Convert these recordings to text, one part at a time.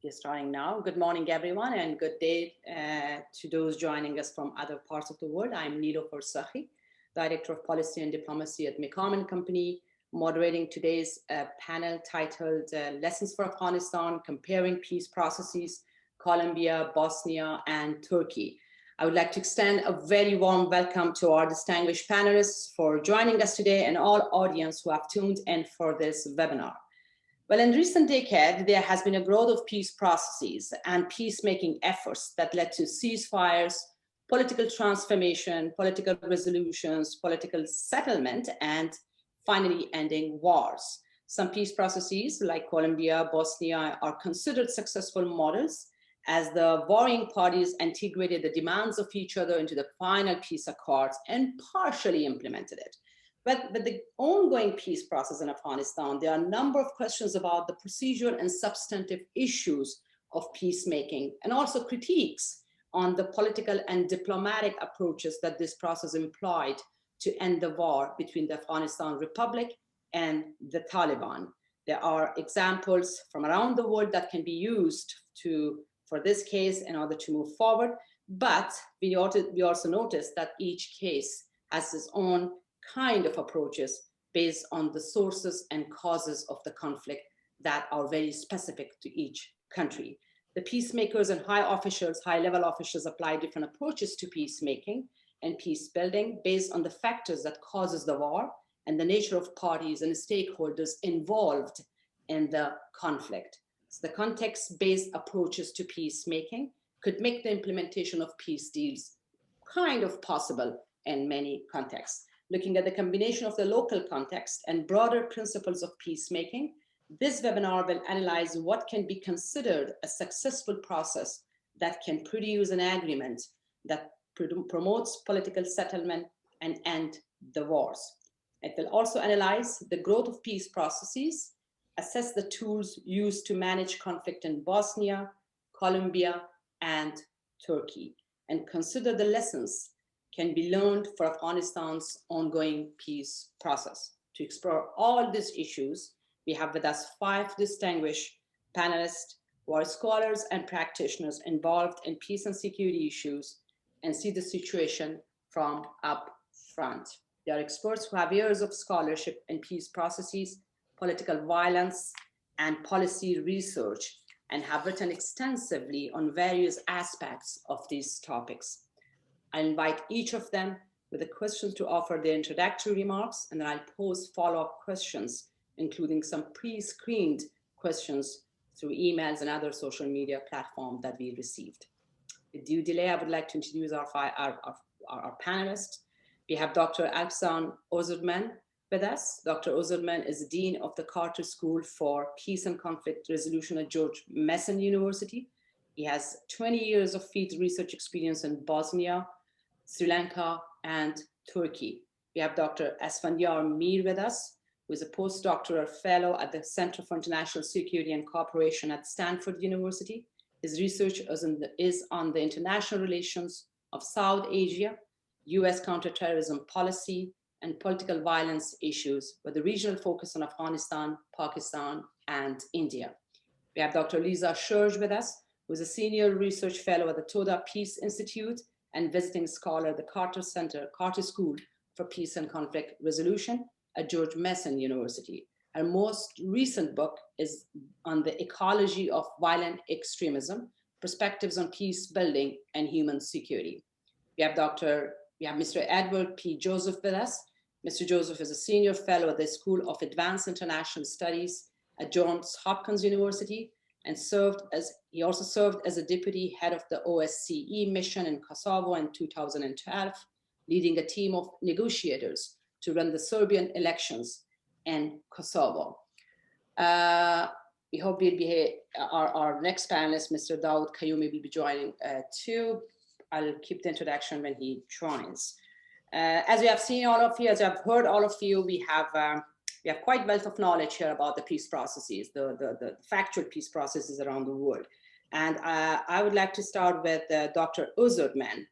You're starting now. Good morning, everyone, and good day to those joining us from other parts of the world. I'm Nilofer Sahi, Director of Policy and Diplomacy at McCormick Company, moderating today's panel titled Lessons for Afghanistan, Comparing Peace Processes, Colombia, Bosnia, and Turkey. I would like to extend a very warm welcome to our distinguished panelists for joining us today and all audience who have tuned in for this webinar. Well, in recent decades, there has been a growth of peace processes and peacemaking efforts that led to ceasefires, political transformation, political resolutions, political settlement, and finally ending wars. Some peace processes like Colombia, Bosnia are considered successful models as the warring parties integrated the demands of each other into the final peace accords and partially implemented it. But the ongoing peace process in Afghanistan, there are a number of questions about the procedural and substantive issues of peacemaking, and also critiques on the political and diplomatic approaches that this process employed to end the war between the Afghanistan Republic and the Taliban. There are examples from around the world that can be used for this case in order to move forward, but we also notice that each case has its own kind of approaches based on the sources and causes of the conflict that are very specific to each country. The peacemakers and high-level officials apply different approaches to peacemaking and peace building based on the factors that causes the war and the nature of parties and stakeholders involved in the conflict. So the context-based approaches to peacemaking could make the implementation of peace deals kind of possible in many contexts. Looking at the combination of the local context and broader principles of peacemaking, this webinar will analyze what can be considered a successful process that can produce an agreement that promotes political settlement and end the wars. It will also analyze the growth of peace processes, assess the tools used to manage conflict in Bosnia, Colombia, and Turkey, and consider the lessons can be learned for Afghanistan's ongoing peace process. To explore all these issues, we have with us 5 distinguished panelists who are scholars and practitioners involved in peace and security issues and see the situation from up front. They are experts who have years of scholarship in peace processes, political violence, and policy research, and have written extensively on various aspects of these topics. I invite each of them with a question to offer their introductory remarks, and then I'll pose follow-up questions, including some pre-screened questions through emails and other social media platforms that we received. With due delay, I would like to introduce our panelists. We have Dr. Alpaslan Özerdem with us. Dr. Özerdem is the Dean of the Carter School for Peace and Conflict Resolution at George Mason University. He has 20 years of field research experience in Bosnia, Sri Lanka, and Turkey. We have Dr. Esfandiar Mir with us, who is a postdoctoral fellow at the Center for International Security and Cooperation at Stanford University. His research is on the international relations of South Asia, US counterterrorism policy, and political violence issues, with a regional focus on Afghanistan, Pakistan, and India. We have Dr. Lisa Scherge with us, who is a senior research fellow at the Toda Peace Institute and visiting scholar at the Carter School for Peace and Conflict Resolution at George Mason University. Her most recent book is on the ecology of violent extremism, perspectives on peace building and human security. We have Mr. Edward P. Joseph with us. Mr. Joseph is a senior fellow at the School of Advanced International Studies at Johns Hopkins University, and he also served as a deputy head of the OSCE mission in Kosovo in 2012, leading a team of negotiators to run the Serbian elections in Kosovo. We hope our next panelist, Mr. Daoud Kayumi, will be joining too. I'll keep the introduction when he joins. As we have seen all of you, as I've heard all of you, we have quite wealth of knowledge here about the peace processes, the factual peace processes around the world. And I would like to start with Dr. Özerdem,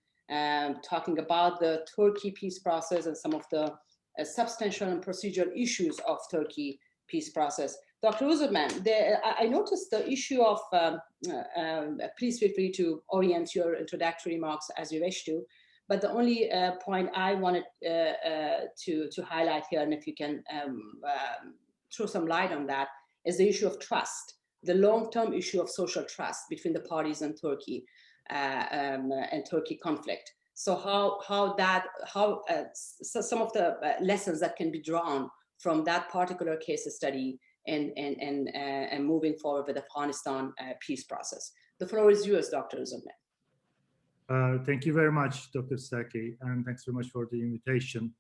talking about the Turkey peace process and some of the substantial and procedural issues of Turkey peace process. Dr. Özerdem, I noticed the issue of, please feel free to orient your introductory remarks as you wish to, but the only point I wanted to highlight here, and if you can throw some light on that, is the issue of trust, the long-term issue of social trust between the parties in Turkey and Turkey conflict. So so some of the lessons that can be drawn from that particular case study and moving forward with the Afghanistan peace process. The floor is yours, Dr. Özerdem. Thank you very much, Dr. Saki, and thanks very much for the invitation.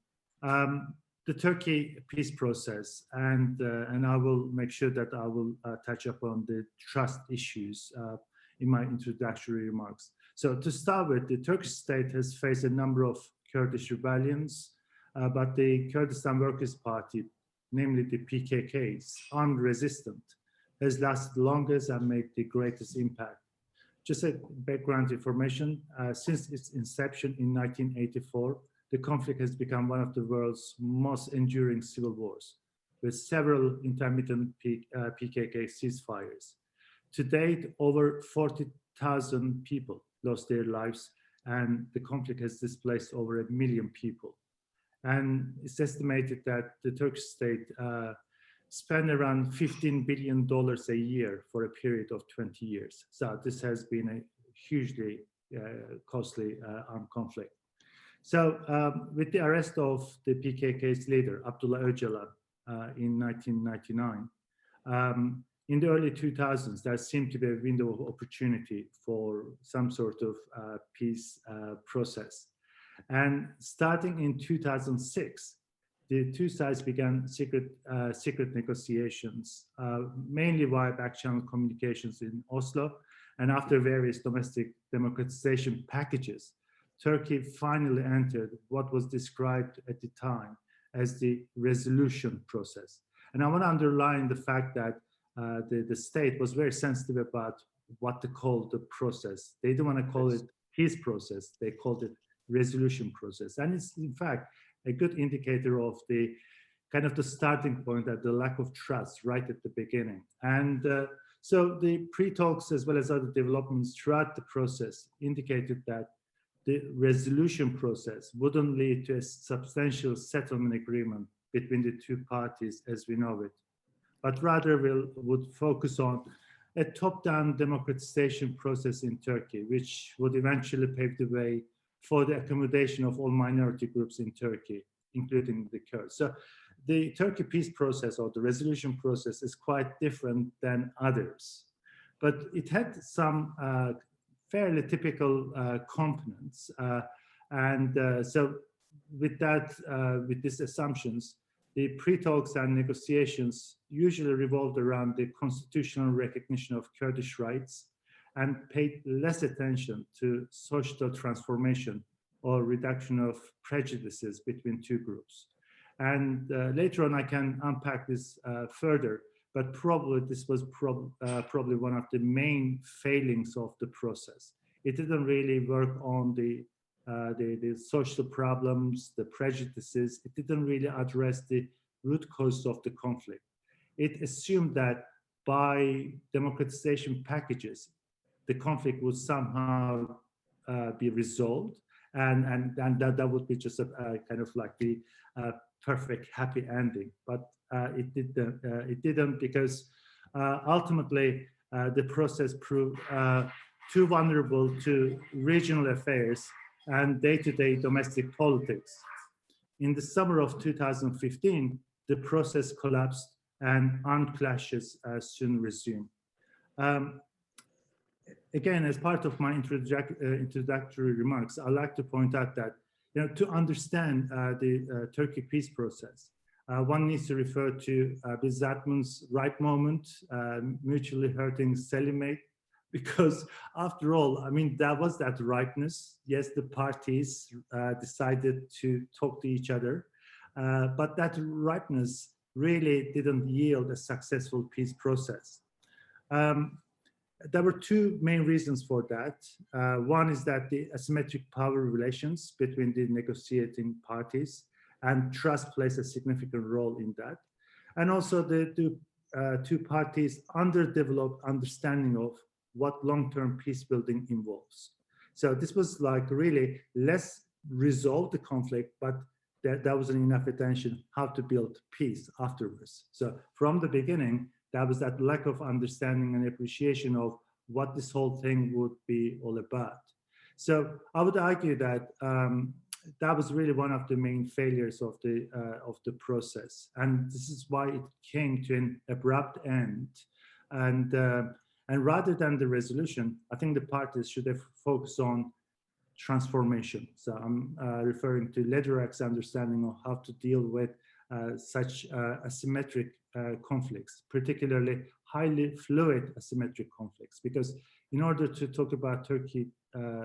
The Turkey peace process, and I will make sure that I will touch upon the trust issues in my introductory remarks. So to start with, the Turkish state has faced a number of Kurdish rebellions, but the Kurdistan Workers' Party, namely the PKK's armed resistance, has lasted longest and made the greatest impact. Just a background information, since its inception in 1984, the conflict has become one of the world's most enduring civil wars, with several intermittent PKK ceasefires. To date, over 40,000 people lost their lives, and the conflict has displaced over 1 million people. And it's estimated that the Turkish state spent around $15 billion a year for a period of 20 years. So this has been a hugely costly armed conflict. So with the arrest of the PKK's leader, Abdullah Öcalan, in 1999, in the early 2000s, there seemed to be a window of opportunity for some sort of peace process. And starting in 2006, the two sides began secret negotiations, mainly via back-channel communications in Oslo. And after various domestic democratization packages, Turkey finally entered what was described at the time as the resolution process. And I want to underline the fact that the state was very sensitive about what to call the process. They didn't want to call it peace process. They called it resolution process. And it's in fact a good indicator of the kind of the starting point at the lack of trust right at the beginning. And so the pre-talks as well as other developments throughout the process indicated that the resolution process wouldn't lead to a substantial settlement agreement between the two parties as we know it, but rather would focus on a top-down democratization process in Turkey, which would eventually pave the way for the accommodation of all minority groups in Turkey, including the Kurds. So the Turkey peace process or the resolution process is quite different than others, but it had some fairly typical components. So with that, with these assumptions, the pre-talks and negotiations usually revolved around the constitutional recognition of Kurdish rights and paid less attention to social transformation or reduction of prejudices between two groups. And later on, I can unpack this further, but probably this was probably one of the main failings of the process. It didn't really work on the social problems, the prejudices. It didn't really address the root cause of the conflict. It assumed that by democratization packages, the conflict would somehow be resolved, and that would be just a kind of like the perfect happy ending. But it didn't because ultimately the process proved too vulnerable to regional affairs and day-to-day domestic politics. In the summer of 2015, the process collapsed and armed clashes soon resumed. Again, as part of my introductory remarks, I'd like to point out that to understand the Turkey peace process, one needs to refer to Zatman's right moment, mutually hurting stalemate, because after all, I mean, that was that rightness. Yes, the parties decided to talk to each other, but that rightness really didn't yield a successful peace process. There were two main reasons for that. One is that the asymmetric power relations between the negotiating parties and trust plays a significant role in that. And also the two parties underdeveloped understanding of what long-term peace building involves. So this was like really less resolve the conflict, but that wasn't enough attention how to build peace afterwards. So from the beginning, that was that lack of understanding and appreciation of what this whole thing would be all about. So I would argue that that was really one of the main failures of the process, and this is why it came to an abrupt end. And rather than the resolution, I think the parties should have focused on transformation. So I'm referring to Lederach's understanding of how to deal with such asymmetric conflicts, particularly highly fluid asymmetric conflicts, because in order to talk about Turkey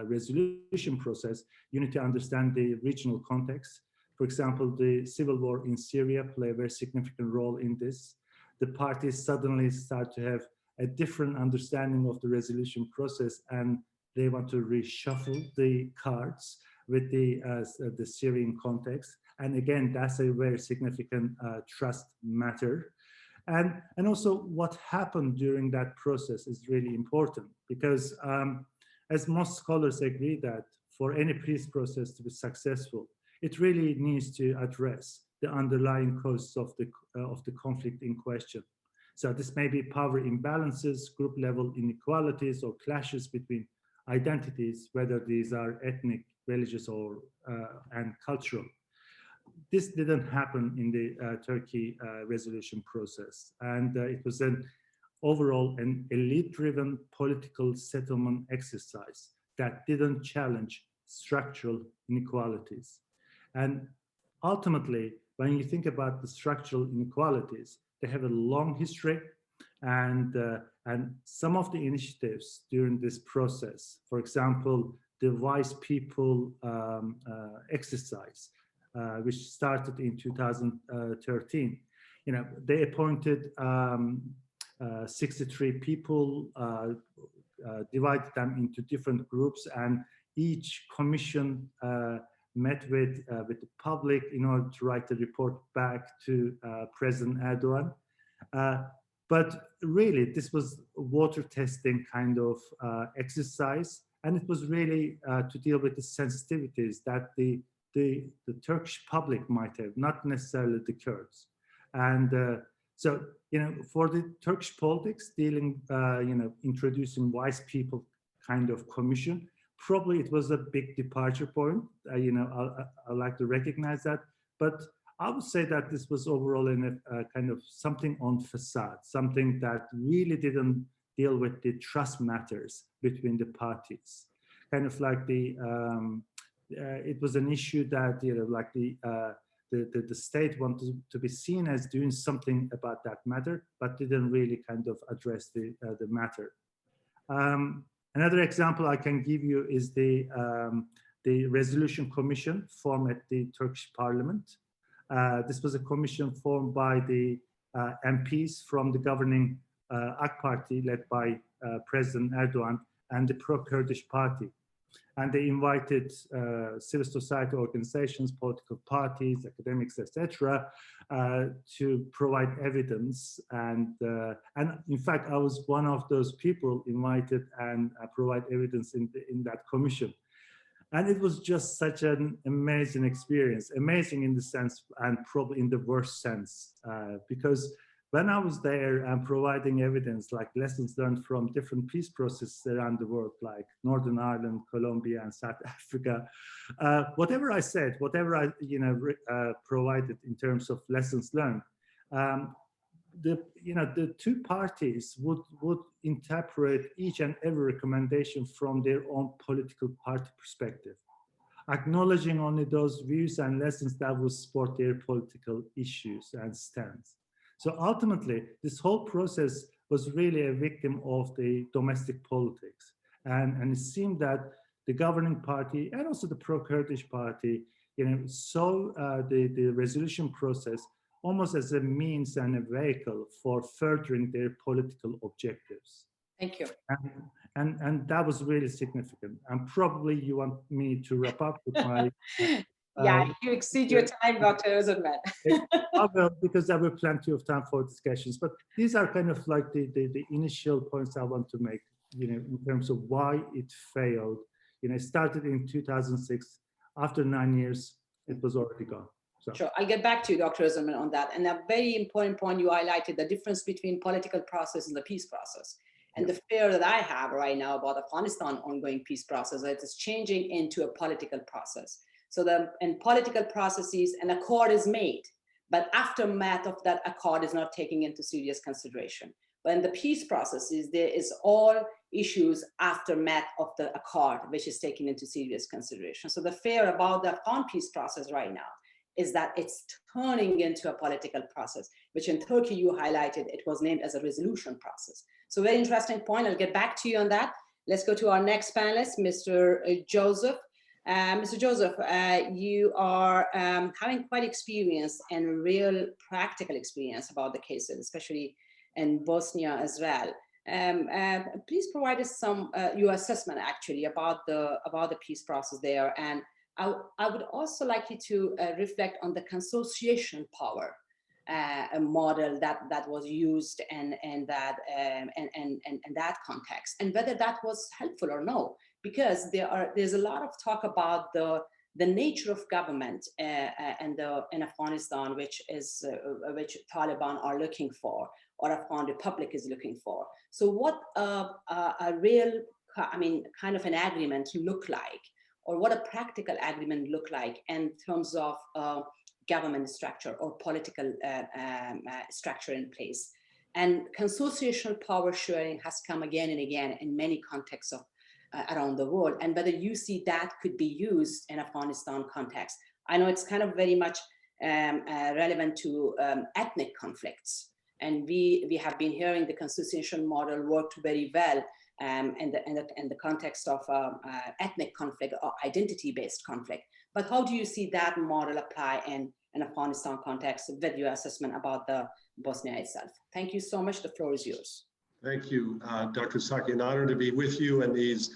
resolution process, you need to understand the regional context. For example, the civil war in Syria play a very significant role in this. The parties suddenly start to have a different understanding of the resolution process, and they want to reshuffle the cards with the Syrian context. And again, that's a very significant trust matter. And also what happened during that process is really important, because as most scholars agree that for any peace process to be successful, it really needs to address the underlying causes of the conflict in question. So this may be power imbalances, group level inequalities, or clashes between identities, whether these are ethnic, religious, or and cultural. This didn't happen in the Turkey resolution process, and it was overall an elite-driven political settlement exercise that didn't challenge structural inequalities. And ultimately, when you think about the structural inequalities, they have a long history, and some of the initiatives during this process, for example, the Wise People exercise, which started in 2013, they appointed 63 people, divided them into different groups, and each commission met with the public in order to write a report back to President Erdogan. But really, this was a water testing kind of exercise, and it was really to deal with the sensitivities that the Turkish public might have, not necessarily the Kurds. And so, for the Turkish politics, dealing, introducing Wise People kind of commission, probably it was a big departure point. I like to recognize that, but I would say that this was overall in a kind of something on facade, something that really didn't deal with the trust matters between the parties. Kind of like it was an issue that the state wanted to be seen as doing something about that matter, but didn't really kind of address the matter. Another example I can give you is the resolution commission formed at the Turkish parliament. This was a commission formed by the MPs from the governing AK Party, led by President Erdogan, and the pro-Kurdish party. And they invited civil society organizations, political parties, academics, etc., to provide evidence. And in fact, I was one of those people invited and provide evidence in that commission. And it was just such an amazing experience, amazing in the sense, and probably in the worst sense, because when I was there and providing evidence, like lessons learned from different peace processes around the world, like Northern Ireland, Colombia, and South Africa, whatever I said, whatever I provided in terms of lessons learned, the two parties would interpret each and every recommendation from their own political party perspective, acknowledging only those views and lessons that would support their political issues and stands. So ultimately, this whole process was really a victim of the domestic politics. And it seemed that the governing party and also the pro-Kurdish party, saw the resolution process almost as a means and a vehicle for furthering their political objectives. Thank you. And that was really significant. And probably you want me to wrap up with my Yeah, you exceed your time, Dr. Özerdem. I will, because there were plenty of time for discussions. But these are kind of like the initial points I want to make, in terms of why it failed. It started in 2006. After 9 years, it was already gone. So. Sure, I'll get back to you, Dr. Özerdem, on that. And a very important point you highlighted, the difference between political process and the peace process. And the fear that I have right now about Afghanistan ongoing peace process, that it's changing into a political process. So in political processes, an accord is made, but aftermath of that accord is not taken into serious consideration. But in the peace processes, there is all issues aftermath of the accord, which is taken into serious consideration. So the fear about the Afghan peace process right now is that it's turning into a political process, which in Turkey you highlighted, it was named as a resolution process. So very interesting point. I'll get back to you on that. Let's go to our next panelist, Mr. Joseph. Mr. Joseph, you are having quite experience and real practical experience about the cases, especially in Bosnia as well. Please provide us some your assessment actually about the peace process there. And I would also like you to reflect on the consociation power model that was used in that context, and whether that was helpful or no, because there's a lot of talk about the nature of government in Afghanistan, which Taliban are looking for, or Afghan Republic is looking for. So what a real, kind of an agreement look like, or what a practical agreement look like in terms of government structure or political structure in place. And consociational power sharing has come again and again in many contexts of around the world, and whether you see that could be used in Afghanistan context. I know it's kind of very much relevant to ethnic conflicts, and we have been hearing the consociation model worked very well in the context of ethnic conflict or identity-based conflict. But how do you see that model apply in an Afghanistan context with your assessment about the Bosnia itself? Thank you so much. The floor is yours. Thank you, Dr. Saki. An honor to be with you and these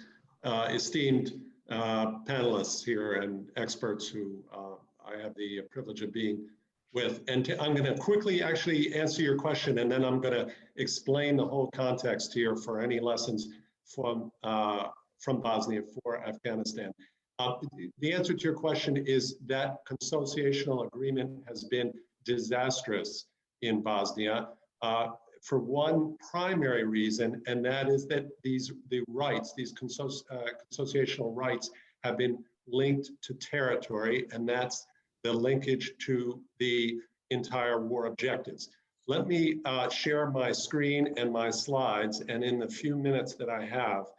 esteemed panelists here and experts who I have the privilege of being with. And I'm going to quickly actually answer your question, and then I'm going to explain the whole context here for any lessons from Bosnia for Afghanistan. The answer to your question is that consociational agreement has been disastrous in Bosnia for one primary reason, and that is that these consociational rights have been linked to territory, and that's the linkage to the entire war objectives. Let me share my screen and my slides, and in the few minutes that I have,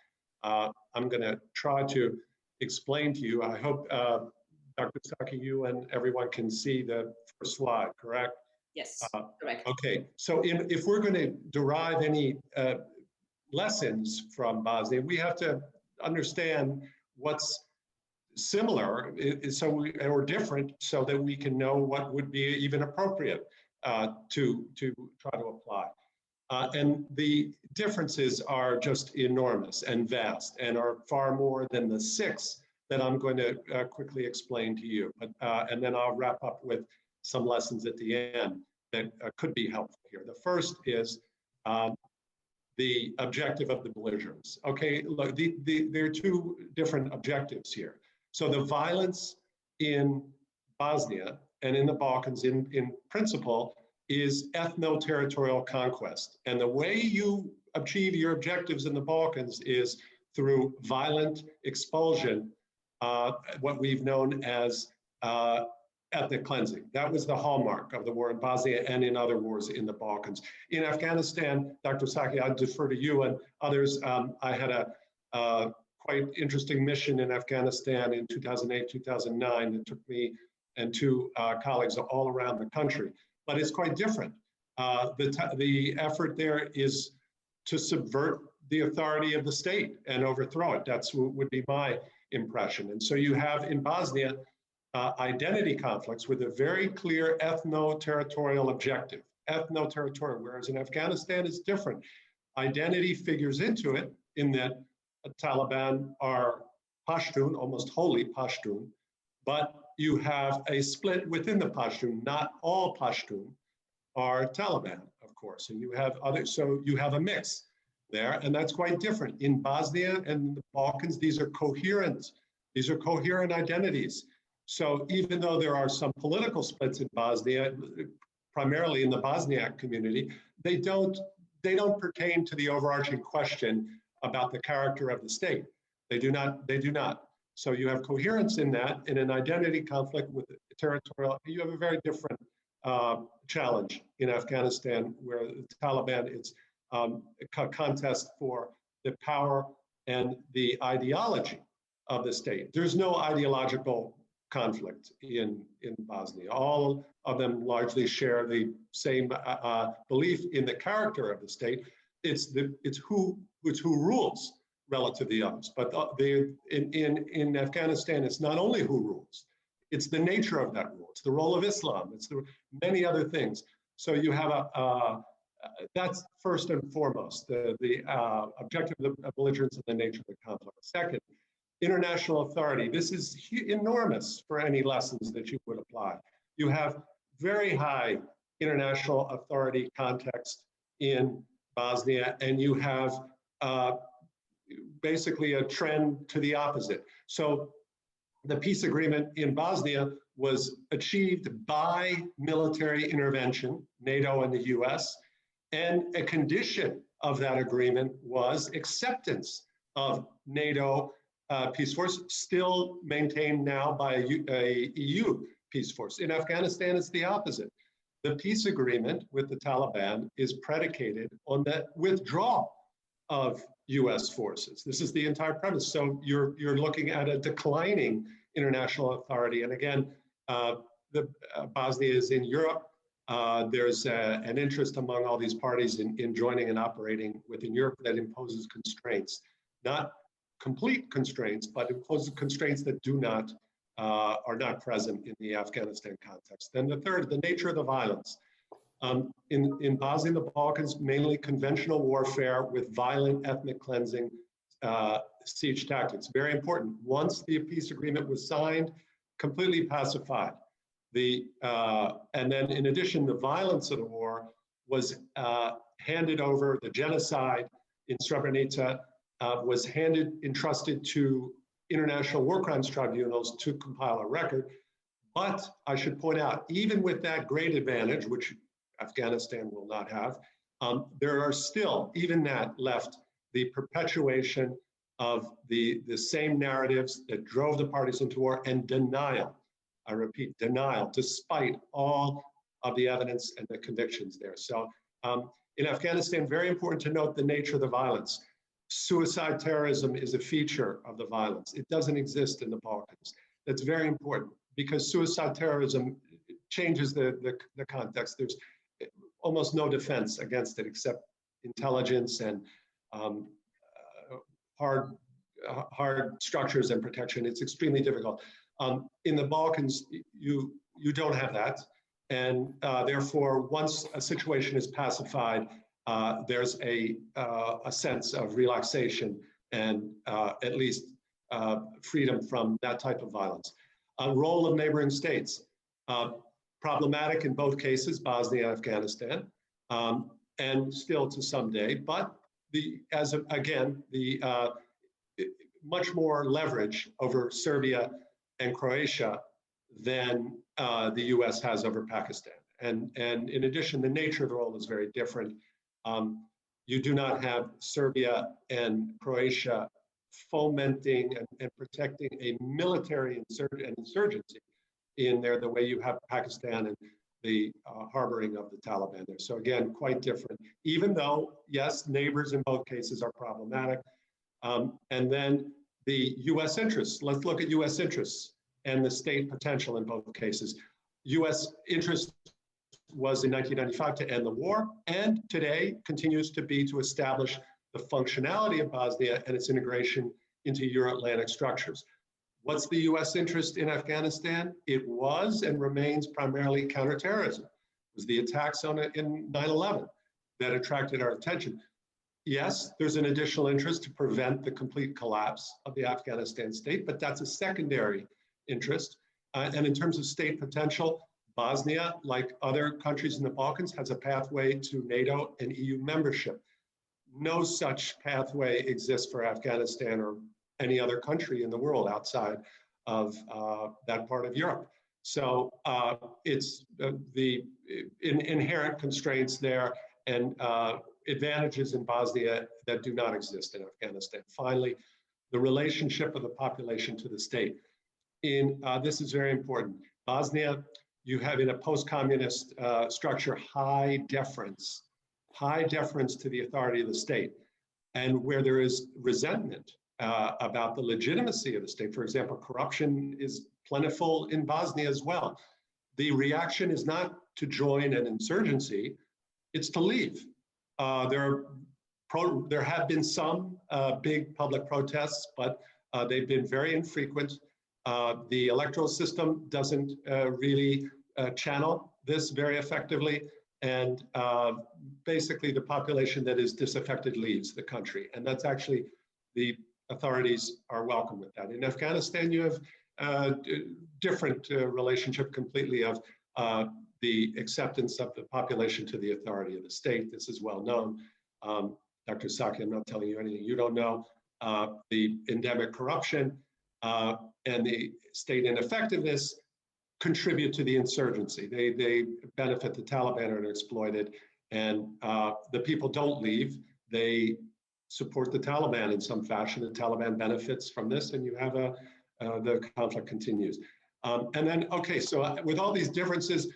I'm going to try to explain to you. I hope, Dr. Saki, you and everyone can see the first slide, correct? Yes, correct. Okay, so if we're going to derive any lessons from Bosnia, we have to understand what's similar or different, so that we can know what would be even appropriate to try to apply. And the differences are just enormous and vast, and are far more than the 6 that I'm going to quickly explain to you. And then I'll wrap up with some lessons at the end that could be helpful here. The first is the objective of the belligerents. Okay, look, there are 2 different objectives here. So the violence in Bosnia and in the Balkans, in principle, is ethno-territorial conquest. And the way you achieve your objectives in the Balkans is through violent expulsion, what we've known as ethnic cleansing. That was the hallmark of the war in Bosnia and in other wars in the Balkans. In Afghanistan, Dr. Saki, I'd defer to you and others. I had a quite interesting mission in Afghanistan in 2008, 2009 that took me and 2 colleagues all around the country. But it's quite different. The effort there is to subvert the authority of the state and overthrow it. That's what would be my impression. And so you have in Bosnia identity conflicts with a very clear ethno-territorial objective. Ethno-territorial, whereas in Afghanistan it's different. Identity figures into it in that Taliban are Pashtun, almost wholly Pashtun, but you have a split within the Pashtun. Not all Pashtun are Taliban, of course, and you have others. So you have a mix there, and that's quite different. In Bosnia and the Balkans, these are coherent identities. So even though there are some political splits in Bosnia, primarily in the Bosniak community, they don't pertain to the overarching question about the character of the state. They do not. So you have coherence in that. In an identity conflict with territorial, you have a very different challenge in Afghanistan, where the Taliban, it's a contest for the power and the ideology of the state. There's no ideological conflict in Bosnia. All of them largely share the same belief in the character of the state. It's who rules relative to the others. But in Afghanistan, it's not only who rules, it's the nature of that rule. It's the role of Islam. It's the many other things. So you have that's first and foremost, the objective of the belligerence and the nature of the conflict. Second, international authority. This is enormous for any lessons that you would apply. You have very high international authority context in Bosnia, and you have basically a trend to the opposite. So the peace agreement in Bosnia was achieved by military intervention, NATO and the US, and a condition of that agreement was acceptance of NATO peace force, still maintained now by a EU peace force. In Afghanistan, it's the opposite. The peace agreement with the Taliban is predicated on the withdrawal of US forces. This is the entire premise. So you're looking at a declining international authority. And again, Bosnia is in Europe. There's an interest among all these parties in joining and operating within Europe that imposes constraints, not complete constraints, but imposes constraints that are not present in the Afghanistan context. Then the third, the nature of the violence. In Bosnia and the Balkans, mainly conventional warfare with violent ethnic cleansing siege tactics. Very important. Once the peace agreement was signed, completely pacified. And then in addition, the violence of the war was handed over, the genocide in Srebrenica was entrusted to international war crimes tribunals to compile a record. But I should point out, even with that great advantage, which Afghanistan will not have, there are still, even that, left the perpetuation of the same narratives that drove the parties into war, and denial. I repeat, denial, despite all of the evidence and the convictions there. So in Afghanistan, very important to note the nature of the violence. Suicide terrorism is a feature of the violence. It doesn't exist in the Balkans. That's very important, because suicide terrorism changes the context. There's almost no defense against it except intelligence and hard structures and protection. It's extremely difficult. In the Balkans, you don't have that. And therefore, once a situation is pacified, there's a sense of relaxation and at least freedom from that type of violence. Role of neighboring states, problematic in both cases, Bosnia and Afghanistan, and still to some day, but much more leverage over Serbia and Croatia than the US has over Pakistan. And in addition, the nature of the role is very different. You do not have Serbia and Croatia fomenting and protecting a military insurgency in there the way you have Pakistan and the harboring of the Taliban there. So again, quite different, even though, yes, neighbors in both cases are problematic. And then the US interests, let's look at US interests and the state potential in both cases. US interest was in 1995 to end the war, and today continues to be to establish the functionality of Bosnia and its integration into Euro-Atlantic structures. What's the US interest in Afghanistan? It was and remains primarily counterterrorism. It was the attacks on it in 9/11 that attracted our attention. Yes, there's an additional interest to prevent the complete collapse of the Afghanistan state, but that's a secondary interest. And in terms of state potential, Bosnia, like other countries in the Balkans, has a pathway to NATO and EU membership. No such pathway exists for Afghanistan or any other country in the world outside of that part of Europe. So it's the inherent constraints there and advantages in Bosnia that do not exist in Afghanistan. Finally, the relationship of the population to the state. This is very important. Bosnia, you have in a post-communist structure high deference to the authority of the state. And where there is resentment about the legitimacy of the state, for example, corruption is plentiful in Bosnia as well. The reaction is not to join an insurgency, it's to leave. There have been some big public protests, but they've been very infrequent. The electoral system doesn't really channel this very effectively. And basically the population that is disaffected leaves the country. And that's actually, the authorities are welcome with that. In Afghanistan, you have different relationship completely of the acceptance of the population to the authority of the state. This is well known. Dr. Saki, I'm not telling you anything you don't know. The endemic corruption and the state ineffectiveness contribute to the insurgency. They benefit the Taliban and are exploited, and the people don't leave. They support the Taliban in some fashion. The Taliban benefits from this, and you have the conflict continues. And then, okay, so with all these differences,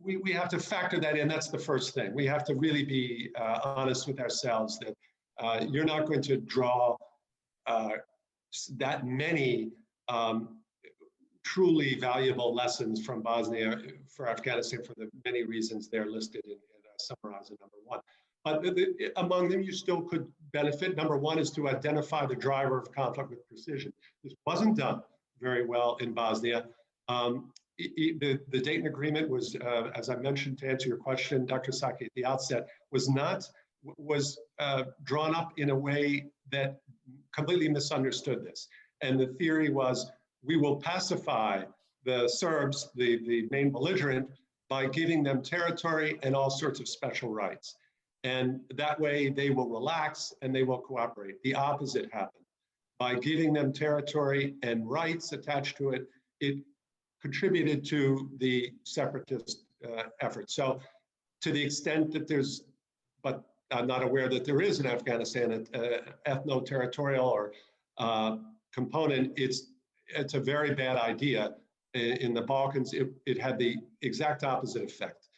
we have to factor that in. That's the first thing. We have to really be honest with ourselves that you're not going to draw that many truly valuable lessons from Bosnia for Afghanistan for the many reasons they're listed and summarized in number one. But among them, you still could benefit. Number one is to identify the driver of conflict with precision. This wasn't done very well in Bosnia. The Dayton Agreement was, as I mentioned to answer your question, Dr. Saki, at the outset, was drawn up in a way that completely misunderstood this. And the theory was, we will pacify the Serbs, the main belligerent, by giving them territory and all sorts of special rights. And that way they will relax and they will cooperate. The opposite happened. By giving them territory and rights attached to it, it contributed to the separatist effort. So to the extent that there's, but I'm not aware that there is in Afghanistan an ethno-territorial or component, it's a very bad idea. In the Balkans, it had the exact opposite effect.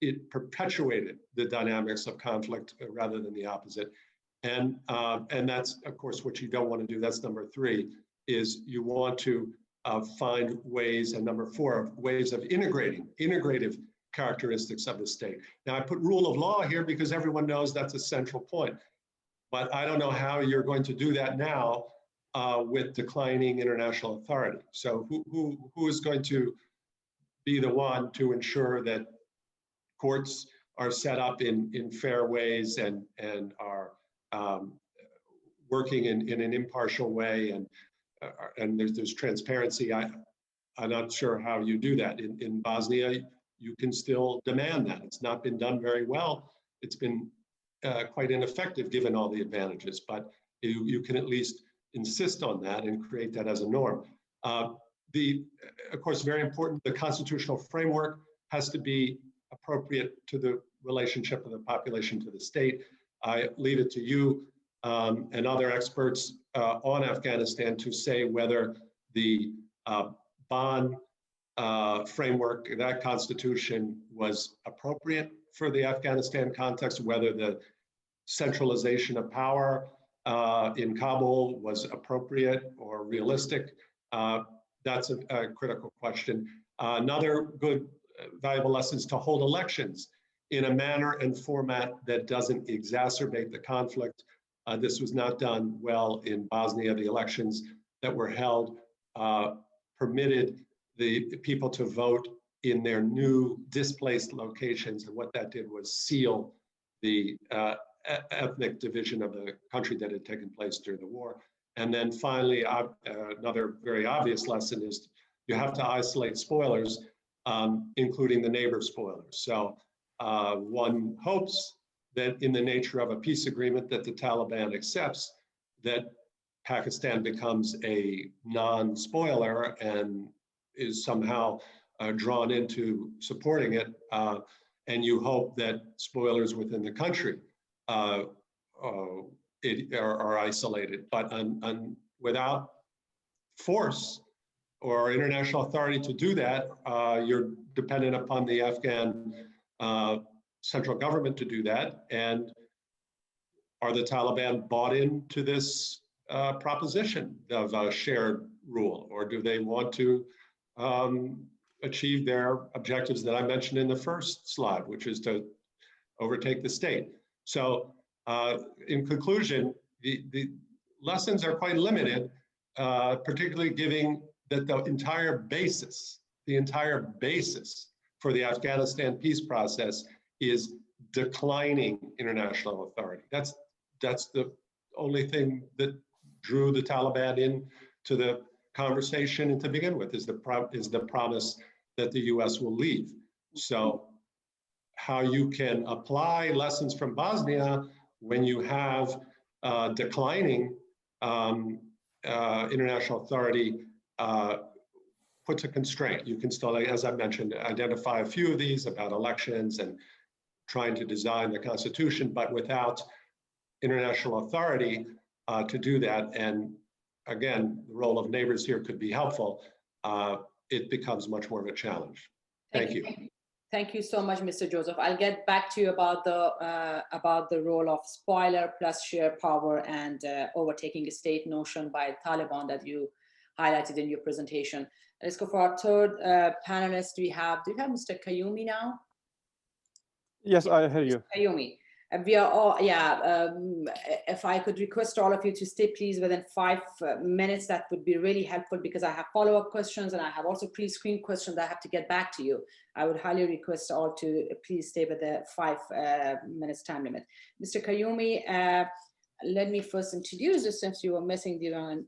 It perpetuated the dynamics of conflict rather than the opposite. And that's, of course, what you don't want to do. That's number three, is you want to find ways, and number four, ways of integrative characteristics of the state. Now, I put rule of law here because everyone knows that's a central point. But I don't know how you're going to do that now with declining international authority. So who is going to be the one to ensure that courts are set up in fair ways and are working in an impartial way, and there's transparency? I'm not sure how you do that. In Bosnia, you can still demand that. It's not been done very well. It's been quite ineffective given all the advantages, but you can at least insist on that and create that as a norm. Of course, very important, the constitutional framework has to be appropriate to the relationship of the population to the state. I leave it to you and other experts on Afghanistan to say whether the Bonn framework, that constitution, was appropriate for the Afghanistan context, whether the centralization of power in Kabul was appropriate or realistic. That's a critical question. Another good, valuable lesson is to hold elections in a manner and format that doesn't exacerbate the conflict. This was not done well in Bosnia. The elections that were held permitted the people to vote in their new displaced locations, and what that did was seal the ethnic division of the country that had taken place during the war. And then finally, another very obvious lesson is you have to isolate spoilers, including the neighbor spoilers. So one hopes that in the nature of a peace agreement that the Taliban accepts, that Pakistan becomes a non-spoiler and is somehow drawn into supporting it. And you hope that spoilers within the country are isolated, but without force or international authority to do that, you're dependent upon the Afghan central government to do that. And are the Taliban bought into this proposition of a shared rule, or do they want to achieve their objectives that I mentioned in the first slide, which is to overtake the state? So in conclusion, the lessons are quite limited, particularly given that the entire basis for the Afghanistan peace process is declining international authority. That's the only thing that drew the Taliban into the conversation and to begin with, is the promise that the US will leave. So how you can apply lessons from Bosnia when you have declining international authority puts a constraint. You can still, as I mentioned, identify a few of these about elections and trying to design the Constitution, but without international authority to do that, and again, the role of neighbors here could be helpful, it becomes much more of a challenge. Thank you. Thank you so much, Mr. Joseph. I'll get back to you about the role of spoiler plus shared power and overtaking a state notion by Taliban that you highlighted in your presentation. Let's go for our third panelist. Do you have Mr. Qayyumi now? Yes, I hear you. Qayyumi. We are all, if I could request all of you to stay please within 5 minutes, that would be really helpful, because I have follow-up questions and I have also pre-screened questions that I have to get back to you. I would highly request all to please stay with the 5 minutes time limit. Mr. Qayyumi, let me first introduce you since you were missing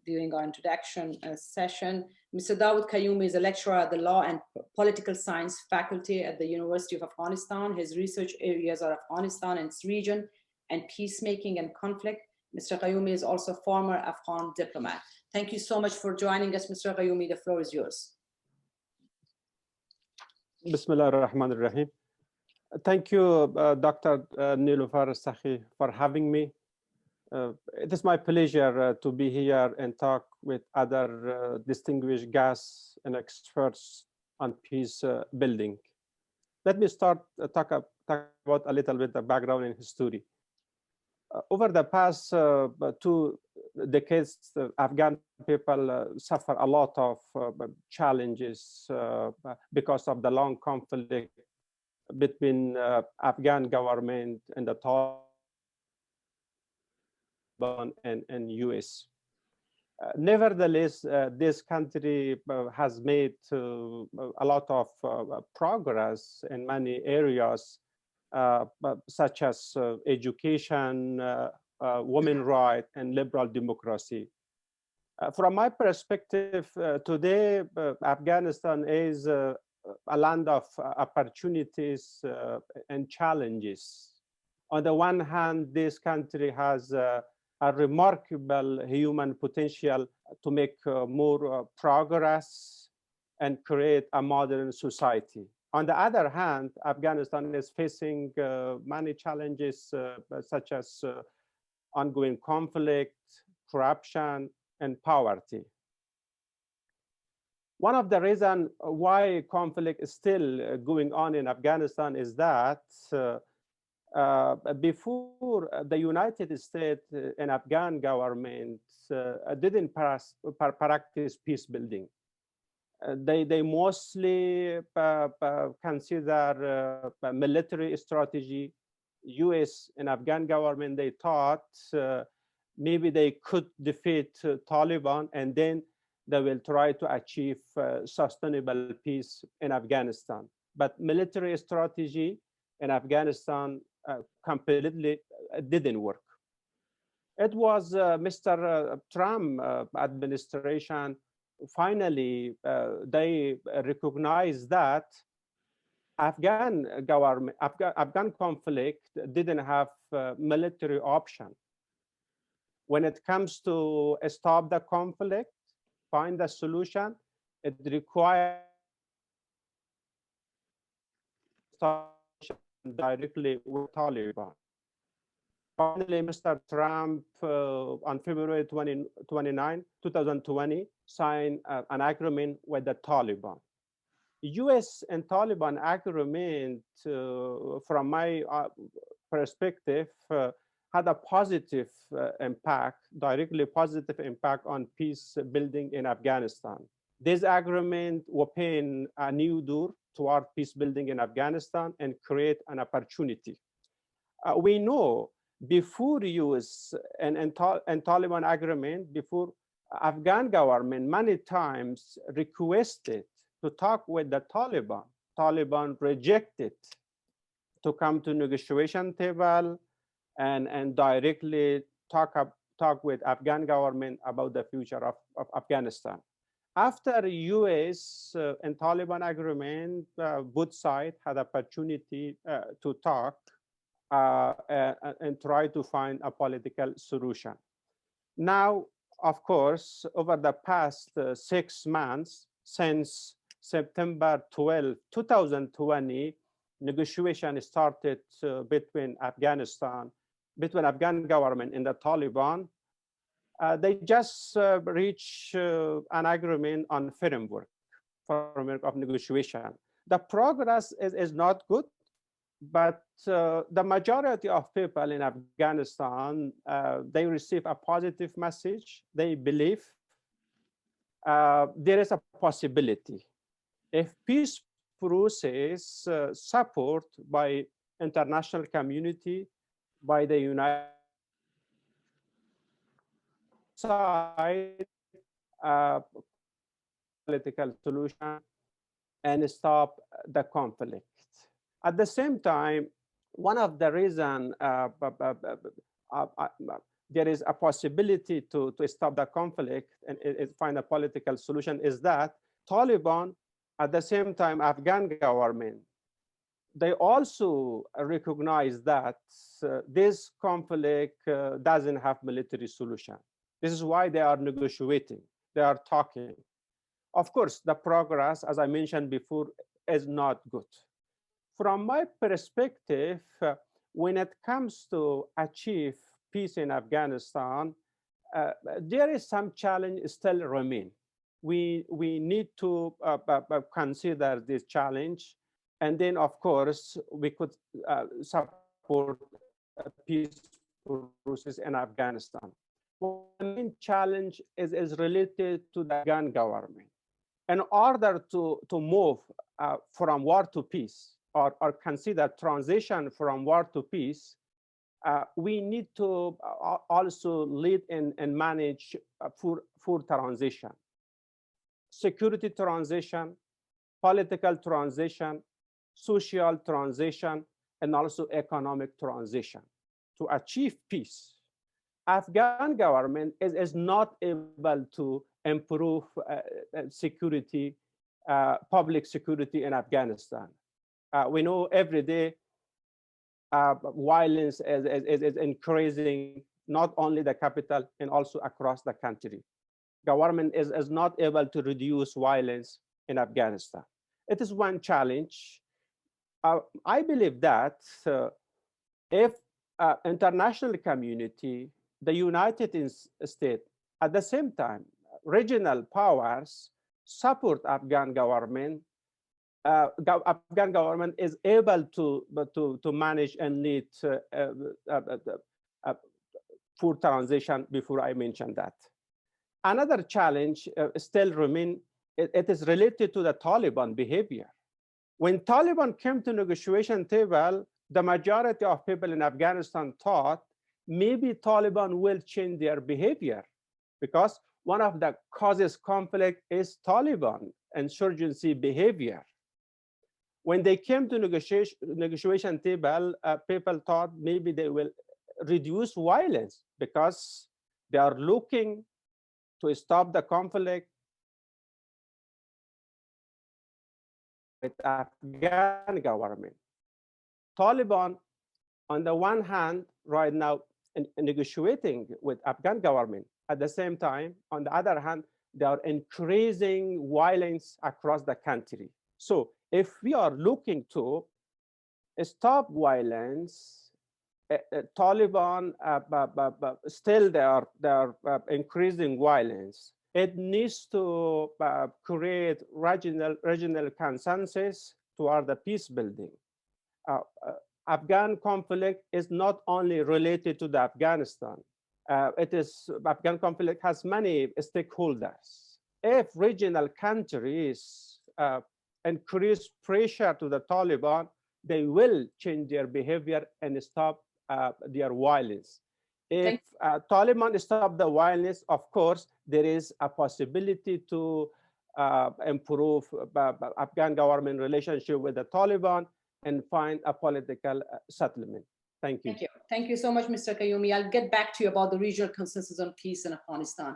during our introduction session. Mr. Dawood Qayyumi is a lecturer at the Law and Political Science faculty at the University of Afghanistan. His research areas are Afghanistan and its region and peacemaking and conflict. Mr. Qayyumi is also a former Afghan diplomat. Thank you so much for joining us, Mr. Qayyumi. The floor is yours. Bismillah ar-Rahman ar-Rahim. Thank you, Dr. Niloufar Sakhi, for having me. It is my pleasure to be here and talk with other distinguished guests and experts on peace building. Let me start talk about a little bit of background and history. Over the past 2 decades, the Afghan people suffer a lot of challenges because of the long conflict between Afghan government and the Taliban and US. Nevertheless, this country has made a lot of progress in many areas, such as education, women's rights, and liberal democracy. From my perspective, today, Afghanistan is a land of opportunities and challenges. On the one hand, this country has a remarkable human potential to make more progress and create a modern society. On the other hand, Afghanistan is facing many challenges such as ongoing conflict, corruption, and poverty. One of the reasons why conflict is still going on in Afghanistan is that before the United States and Afghan government didn't practice peace building. They mostly consider military strategy. US and Afghan government, they thought maybe they could defeat Taliban and then they will try to achieve sustainable peace in Afghanistan. But military strategy in Afghanistan completely didn't work. It was Mr. Trump administration. Finally, they recognized that Afghan government, Afghan conflict didn't have military option. When it comes to stop the conflict, find a solution, it requires directly with Taliban. Finally, Mr. Trump on February 29, 2020, signed an agreement with the Taliban. US and Taliban agreement, from my perspective, had a positive impact, directly positive impact on peace building in Afghanistan. This agreement opened a new door toward peace building in Afghanistan and create an opportunity. We know before US and Taliban agreement, before Afghan government many times requested to talk with the Taliban. Taliban rejected to come to negotiation table and directly talk with Afghan government about the future of Afghanistan. After US and Taliban agreement, both sides had opportunity to talk and try to find a political solution. Now, of course, over the past 6 months, since September 12, 2020, negotiation started between Afghan government and the Taliban. They just reached an agreement on framework of negotiation. The progress is not good, but the majority of people in Afghanistan, they receive a positive message. They believe there is a possibility. If peace process support by international community, by the United States, political solution and stop the conflict. At the same time, one of the reasons there is a possibility to stop the conflict and find a political solution is that Taliban, at the same time, Afghan government, they also recognize that this conflict doesn't have military solution. This is why they are negotiating, they are talking. Of course, the progress, as I mentioned before, is not good. From my perspective, when it comes to achieve peace in Afghanistan, there is some challenge still remain. We need to consider this challenge, and then of course we could support a peace process in Afghanistan. One main challenge is related to the Afghan government. In order to move from war to peace, or consider transition from war to peace, we need to also lead and manage full transition, security transition, political transition, social transition, and also economic transition to achieve peace. Afghan government is not able to improve security, public security in Afghanistan. We know every day violence is increasing, not only the capital and also across the country. Government is not able to reduce violence in Afghanistan. It is one challenge. I believe that if international community, the United States, at the same time, regional powers support Afghan government, Afghan government is able to manage and lead full transition. Before I mentioned that, another challenge still remain. It is related to the Taliban behavior. When Taliban came to negotiation table, the majority of people in Afghanistan thought maybe Taliban will change their behavior, because one of the causes conflict is Taliban insurgency behavior. When they came to negotiation table, people thought maybe they will reduce violence because they are looking to stop the conflict with Afghan government. Taliban, on the one hand, right now negotiating with Afghan government. At the same time, on the other hand, they are increasing violence across the country. So if we are looking to stop violence, Taliban still they are increasing violence. It needs to create regional consensus toward the peace building. Afghan conflict is not only related to the Afghanistan. Afghan conflict has many stakeholders. If regional countries increase pressure to the Taliban, they will change their behavior and stop their violence. If Taliban stop the violence, of course, there is a possibility to improve Afghan government relationship with the Taliban and find a political settlement. Thank you. Thank you. Thank you so much, Mr. Qayyumi. I'll get back to you about the regional consensus on peace in Afghanistan.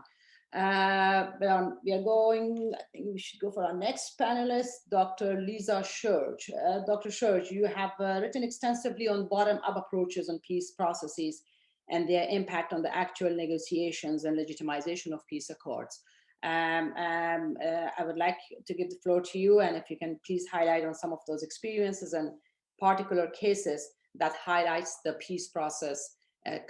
We are going, I think we should go for our next panelist, Dr. Lisa Schurch. Dr. Schurch, you have written extensively on bottom-up approaches on peace processes and their impact on the actual negotiations and legitimization of peace accords. I would like to give the floor to you, and if you can please highlight on some of those experiences and particular cases that highlights the peace process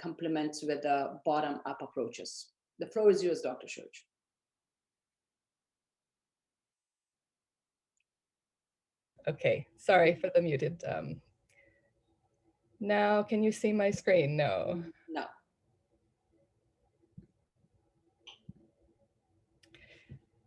complements with the bottom-up approaches. The floor is yours, Dr. Schurch. Okay, sorry for the muted. Now, can you see my screen? No. No.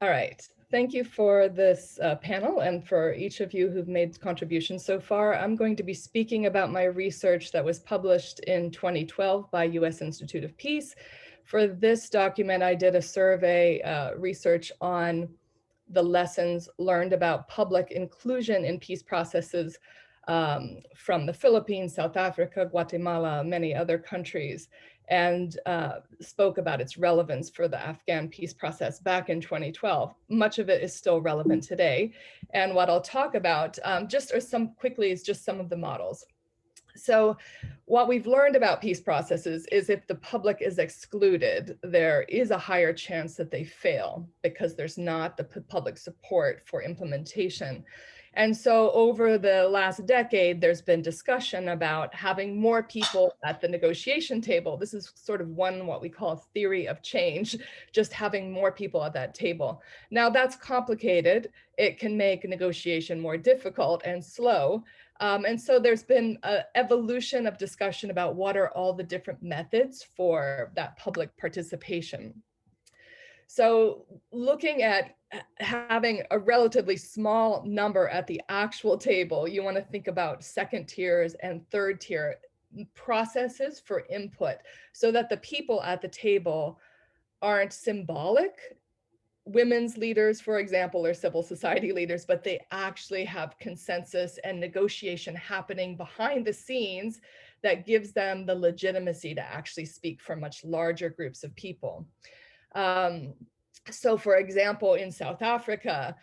All right. Thank you for this panel and for each of you who've made contributions so far. I'm going to be speaking about my research that was published in 2012 by U.S. Institute of Peace. For this document, I did a survey research on the lessons learned about public inclusion in peace processes from the Philippines, South Africa, Guatemala, many other countries, and spoke about its relevance for the Afghan peace process back in 2012. Much of it is still relevant today. And what I'll talk about quickly is just some of the models. So what we've learned about peace processes is if the public is excluded, there is a higher chance that they fail because there's not the public support for implementation. And so over the last decade, there's been discussion about having more people at the negotiation table. This is sort of what we call a theory of change, just having more people at that table. Now that's complicated. It can make negotiation more difficult and slow. And so there's been an evolution of discussion about what are all the different methods for that public participation. So looking at having a relatively small number at the actual table, you want to think about second tiers and third tier processes for input so that the people at the table aren't symbolic. Women's leaders, for example, or civil society leaders, but they actually have consensus and negotiation happening behind the scenes that gives them the legitimacy to actually speak for much larger groups of people. So for example, in South Africa,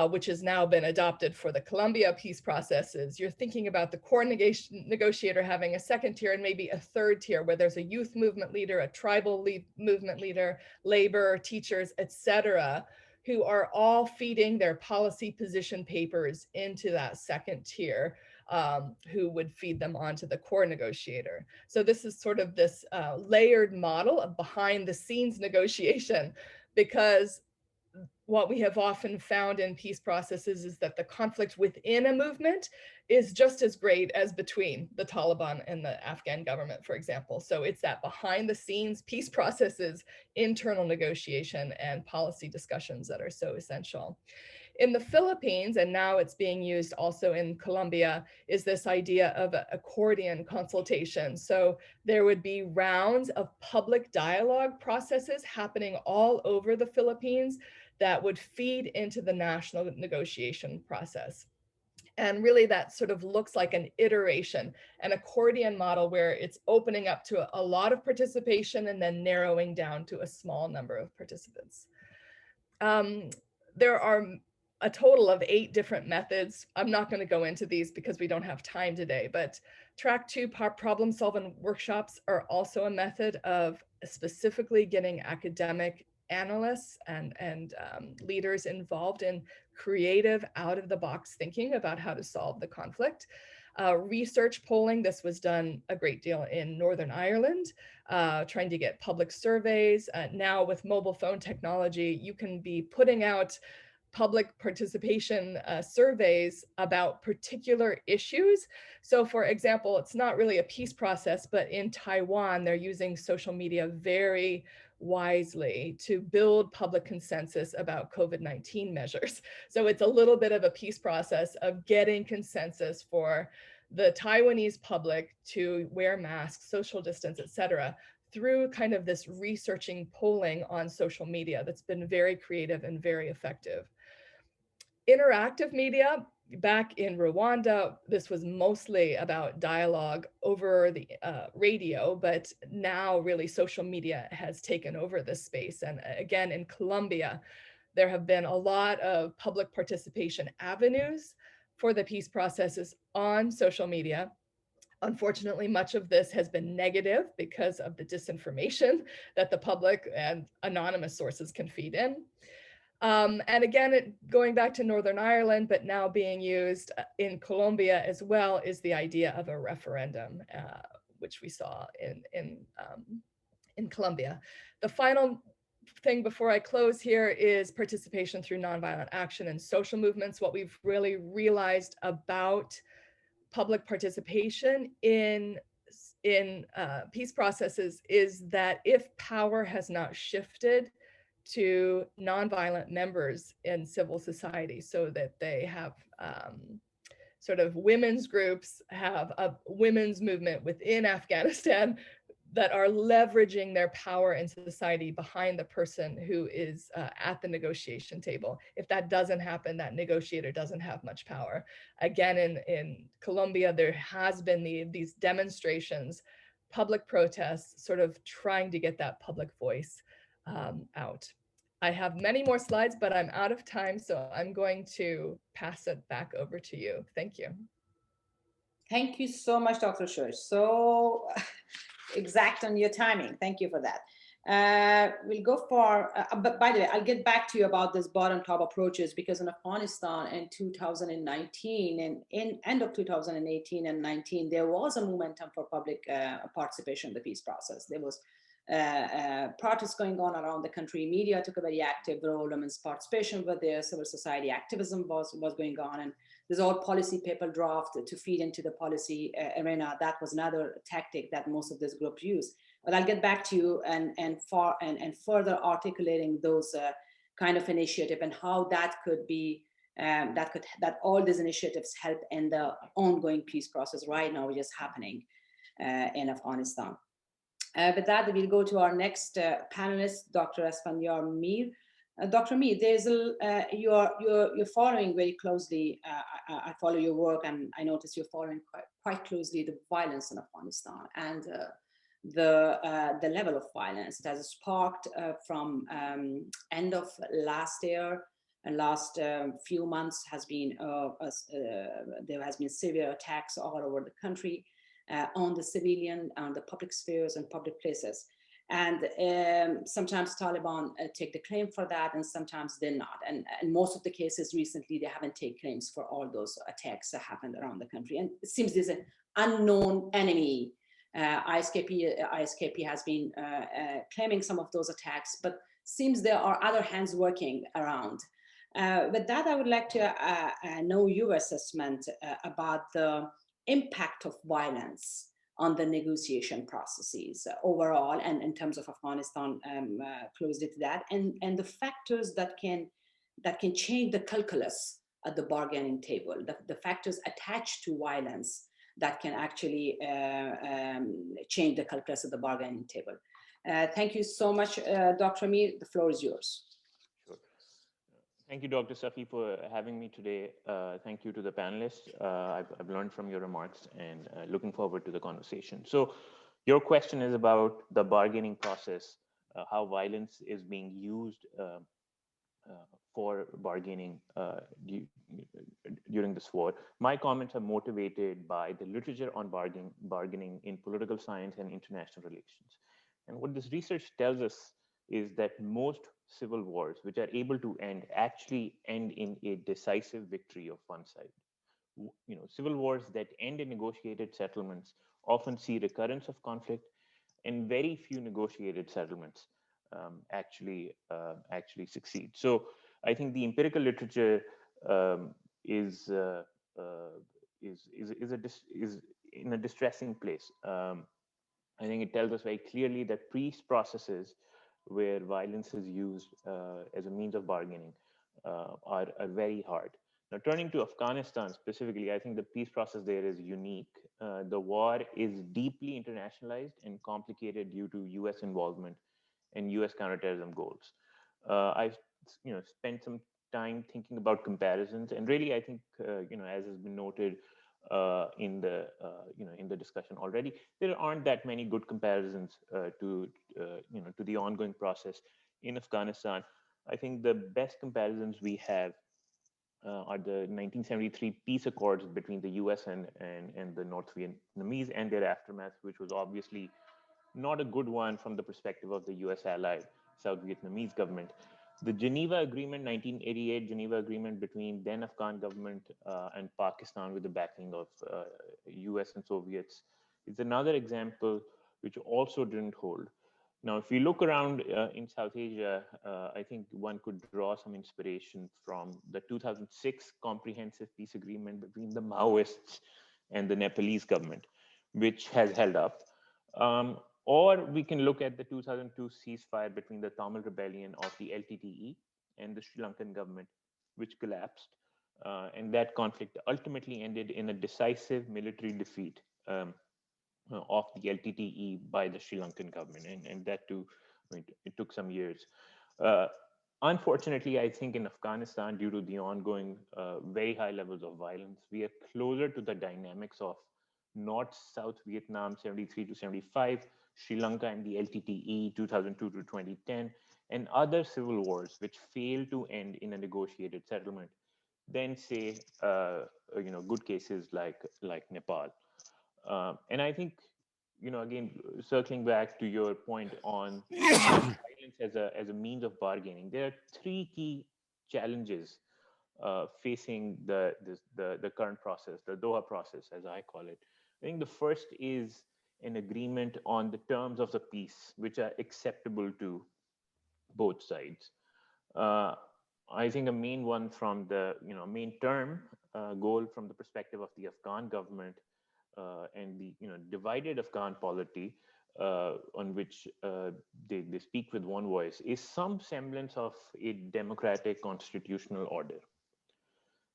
which has now been adopted for the Colombia peace processes, you're thinking about the core negotiator having a second tier and maybe a third tier where there's a youth movement leader, a tribal movement leader, labor, teachers, etc., who are all feeding their policy position papers into that second tier, who would feed them onto the core negotiator. So this is sort of this layered model of behind the scenes negotiation, because what we have often found in peace processes is that the conflict within a movement is just as great as between the Taliban and the Afghan government, for example. So it's that behind the scenes peace processes, internal negotiation and policy discussions that are so essential. In the Philippines, and now it's being used also in Colombia, is this idea of an accordion consultation. So there would be rounds of public dialogue processes happening all over the Philippines that would feed into the national negotiation process. And really that sort of looks like an iteration, an accordion model where it's opening up to a lot of participation and then narrowing down to a small number of participants. There are a total of 8 different methods. I'm not going to go into these because we don't have time today, but track 2 problem solving workshops are also a method of specifically getting academic analysts and leaders involved in creative out-of-the-box thinking about how to solve the conflict. Research polling, this was done a great deal in Northern Ireland, trying to get public surveys. Now with mobile phone technology, you can be putting out public participation surveys about particular issues. So for example, it's not really a peace process, but in Taiwan, they're using social media very wisely to build public consensus about COVID-19 measures. So it's a little bit of a peace process of getting consensus for the Taiwanese public to wear masks, social distance, et cetera, through kind of this researching polling on social media that's been very creative and very effective. Interactive media, back in Rwanda, this was mostly about dialogue over the radio, but now really social media has taken over this space. And again, in Colombia, there have been a lot of public participation avenues for the peace processes on social media. Unfortunately, much of this has been negative because of the disinformation that the public and anonymous sources can feed in. And again, going back to Northern Ireland, but now being used in Colombia as well, is the idea of a referendum, which we saw in Colombia. The final thing before I close here is participation through nonviolent action and social movements. What we've really realized about public participation in peace processes is that if power has not shifted to nonviolent members in civil society, so that they have sort of women's groups, have a women's movement within Afghanistan that are leveraging their power in society behind the person who is at the negotiation table. If that doesn't happen, that negotiator doesn't have much power. Again, in Colombia, there has been these demonstrations, public protests, sort of trying to get that public voice out. I have many more slides, but I'm out of time, so I'm going to pass it back over to you. Thank you. Thank you so much, Dr. Schusch. So exact on your timing. Thank you for that. We'll go for, but by the way, I'll get back to you about this bottom-top approaches, because in Afghanistan in 2019 and in end of 2018 and 19, there was a momentum for public participation in the peace process. There was protests going on around the country. Media took a very active role. Women's participation with their civil society activism was going on, and there's all policy paper draft to feed into the policy arena. That was another tactic that most of this group used. But I'll get back to you and further articulating those kind of initiative and how that could be that all these initiatives help in the ongoing peace process right now, which is happening in Afghanistan. With that, we'll go to our next panelist, Dr. Esfandiar Mir. Dr. Mir, there's you're following very closely. I follow your work, and I notice you're following quite closely the violence in Afghanistan and the level of violence. It has sparked from end of last year and last few months has been there has been severe attacks all over the country. On the civilian, on the public spheres and public places. And sometimes Taliban take the claim for that, and sometimes they're not. And most of the cases recently, they haven't taken claims for all those attacks that happened around the country. And it seems there's an unknown enemy. ISKP has been claiming some of those attacks, but seems there are other hands working around. With that, I would like to know your assessment about the impact of violence on the negotiation processes overall, and in terms of Afghanistan, closely to that, and the factors that can change the calculus at the bargaining table, the factors attached to violence that can actually change the calculus at the bargaining table. Thank you so much, Dr. Mir. The floor is yours. Sure. Thank you, Dr. Safi, for having me today. Thank you to the panelists. I've learned from your remarks and looking forward to the conversation. So your question is about the bargaining process, how violence is being used for bargaining during this war. My comments are motivated by the literature on bargaining in political science and international relations. And what this research tells us is that most civil wars, which are able to end, actually end in a decisive victory of one side. Civil wars that end in negotiated settlements often see recurrence of conflict, and very few negotiated settlements actually succeed. So I think the empirical literature is in a distressing place. I think it tells us very clearly that peace processes where violence is used as a means of bargaining are very hard. Now, turning to Afghanistan specifically, I think the peace process there is unique. The war is deeply internationalized and complicated due to U.S. involvement and U.S. counterterrorism goals. I've spent some time thinking about comparisons, and really, I think as has been noted in the discussion already, there aren't that many good comparisons to the ongoing process in Afghanistan. I think the best comparisons we have are the 1973 peace accords between the US and the North Vietnamese and their aftermath, which was obviously not a good one from the perspective of the US ally South Vietnamese government. The Geneva Agreement, 1988 Geneva Agreement between then Afghan government and Pakistan with the backing of US and Soviets is another example which also didn't hold. Now, if we look around in South Asia, I think one could draw some inspiration from the 2006 Comprehensive Peace Agreement between the Maoists and the Nepalese government, which has held up. Or we can look at the 2002 ceasefire between the Tamil rebellion of the LTTE and the Sri Lankan government, which collapsed. And that conflict ultimately ended in a decisive military defeat of the LTTE by the Sri Lankan government. And that too, it took some years. Unfortunately, I think in Afghanistan, due to the ongoing very high levels of violence, we are closer to the dynamics of North-South Vietnam 73 to 75, Sri Lanka and the LTTE 2002 to 2010, and other civil wars which failed to end in a negotiated settlement, than say, good cases like Nepal. And I think, again, circling back to your point on violence as a means of bargaining, there are three key challenges facing the current process, the Doha process, as I call it. I think the first is an agreement on the terms of the peace, which are acceptable to both sides. I think a main one from the main term goal from the perspective of the Afghan government and the divided Afghan polity on which they speak with one voice is some semblance of a democratic constitutional order.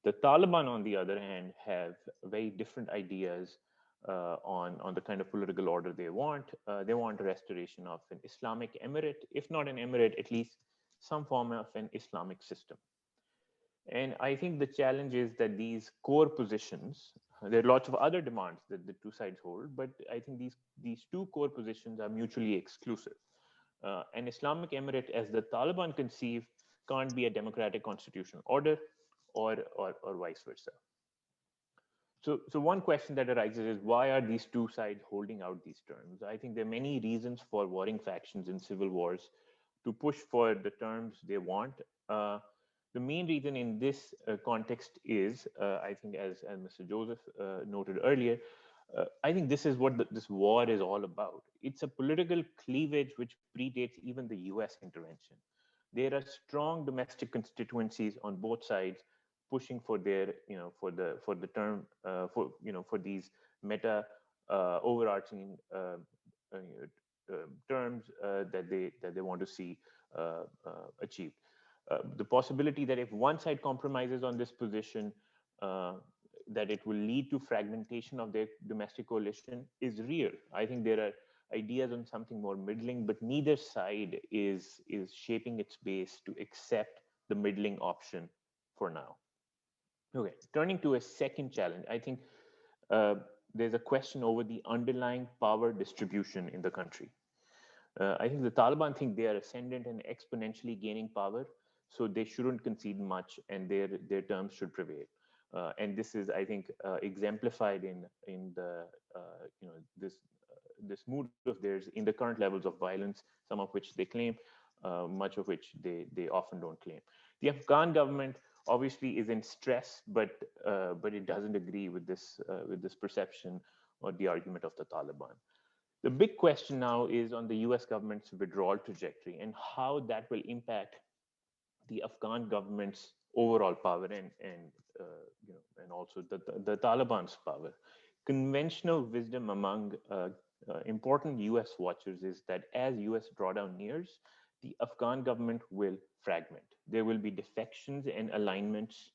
The Taliban, on the other hand, have very different ideas on the kind of political order they want. They want a restoration of an Islamic emirate, if not an emirate, at least some form of an Islamic system. And I think the challenge is that these core positions, there are lots of other demands that the two sides hold, but I think these two core positions are mutually exclusive. An Islamic emirate, as the Taliban conceive, can't be a democratic constitutional order, or vice versa. So one question that arises is, why are these two sides holding out these terms? I think there are many reasons for warring factions in civil wars to push for the terms they want. The main reason in this context is, I think, as Mr. Joseph noted earlier, I think this is what this war is all about. It's a political cleavage which predates even the US intervention. There are strong domestic constituencies on both sides pushing for their, for the term, for these meta overarching terms that they want to see achieved. The possibility that if one side compromises on this position, that it will lead to fragmentation of their domestic coalition is real. I think there are ideas on something more middling, but neither side is shaping its base to accept the middling option for now. Okay, turning to a second challenge, I think there's a question over the underlying power distribution in the country. I think the Taliban think they are ascendant and exponentially gaining power, so they shouldn't concede much, and their terms should prevail. And this is, I think, exemplified in the this mood of theirs in the current levels of violence, some of which they claim, much of which they often don't claim. The Afghan government obviously is in stress, but it doesn't agree with this perception or the argument of the Taliban. The big question now is on the U.S. government's withdrawal trajectory and how that will impact the Afghan government's overall power and also the Taliban's power. Conventional wisdom among important U.S. watchers is that as U.S. drawdown nears, the Afghan government will fragment. There will be defections and alignments,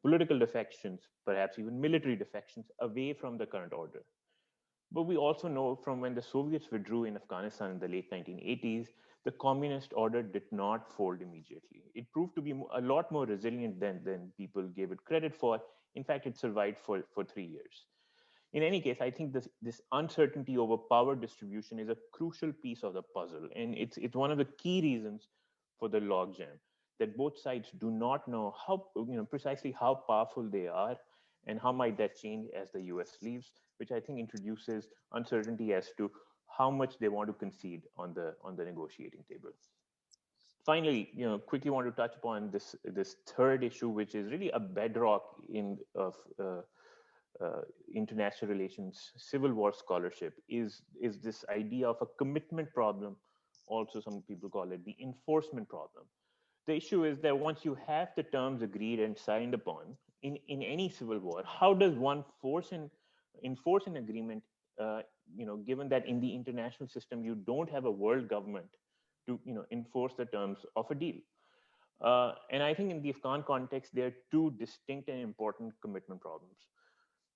political defections, perhaps even military defections away from the current order. But we also know from when the Soviets withdrew in Afghanistan in the late 1980s, the communist order did not fold immediately. It proved to be a lot more resilient than people gave it credit for. In fact, it survived for 3 years. In any case, I think this uncertainty over power distribution is a crucial piece of the puzzle. And it's one of the key reasons for the logjam, that both sides do not know precisely how powerful they are and how might that change as the US leaves, which I think introduces uncertainty as to how much they want to concede on the negotiating table. Finally, quickly want to touch upon this third issue, which is really a bedrock of international relations, civil war scholarship, is this idea of a commitment problem. Also, some people call it the enforcement problem. The issue is that once you have the terms agreed and signed upon in any civil war, how does one enforce an agreement, given that in the international system, you don't have a world government to enforce the terms of a deal? And I think in the Afghan context, there are two distinct and important commitment problems.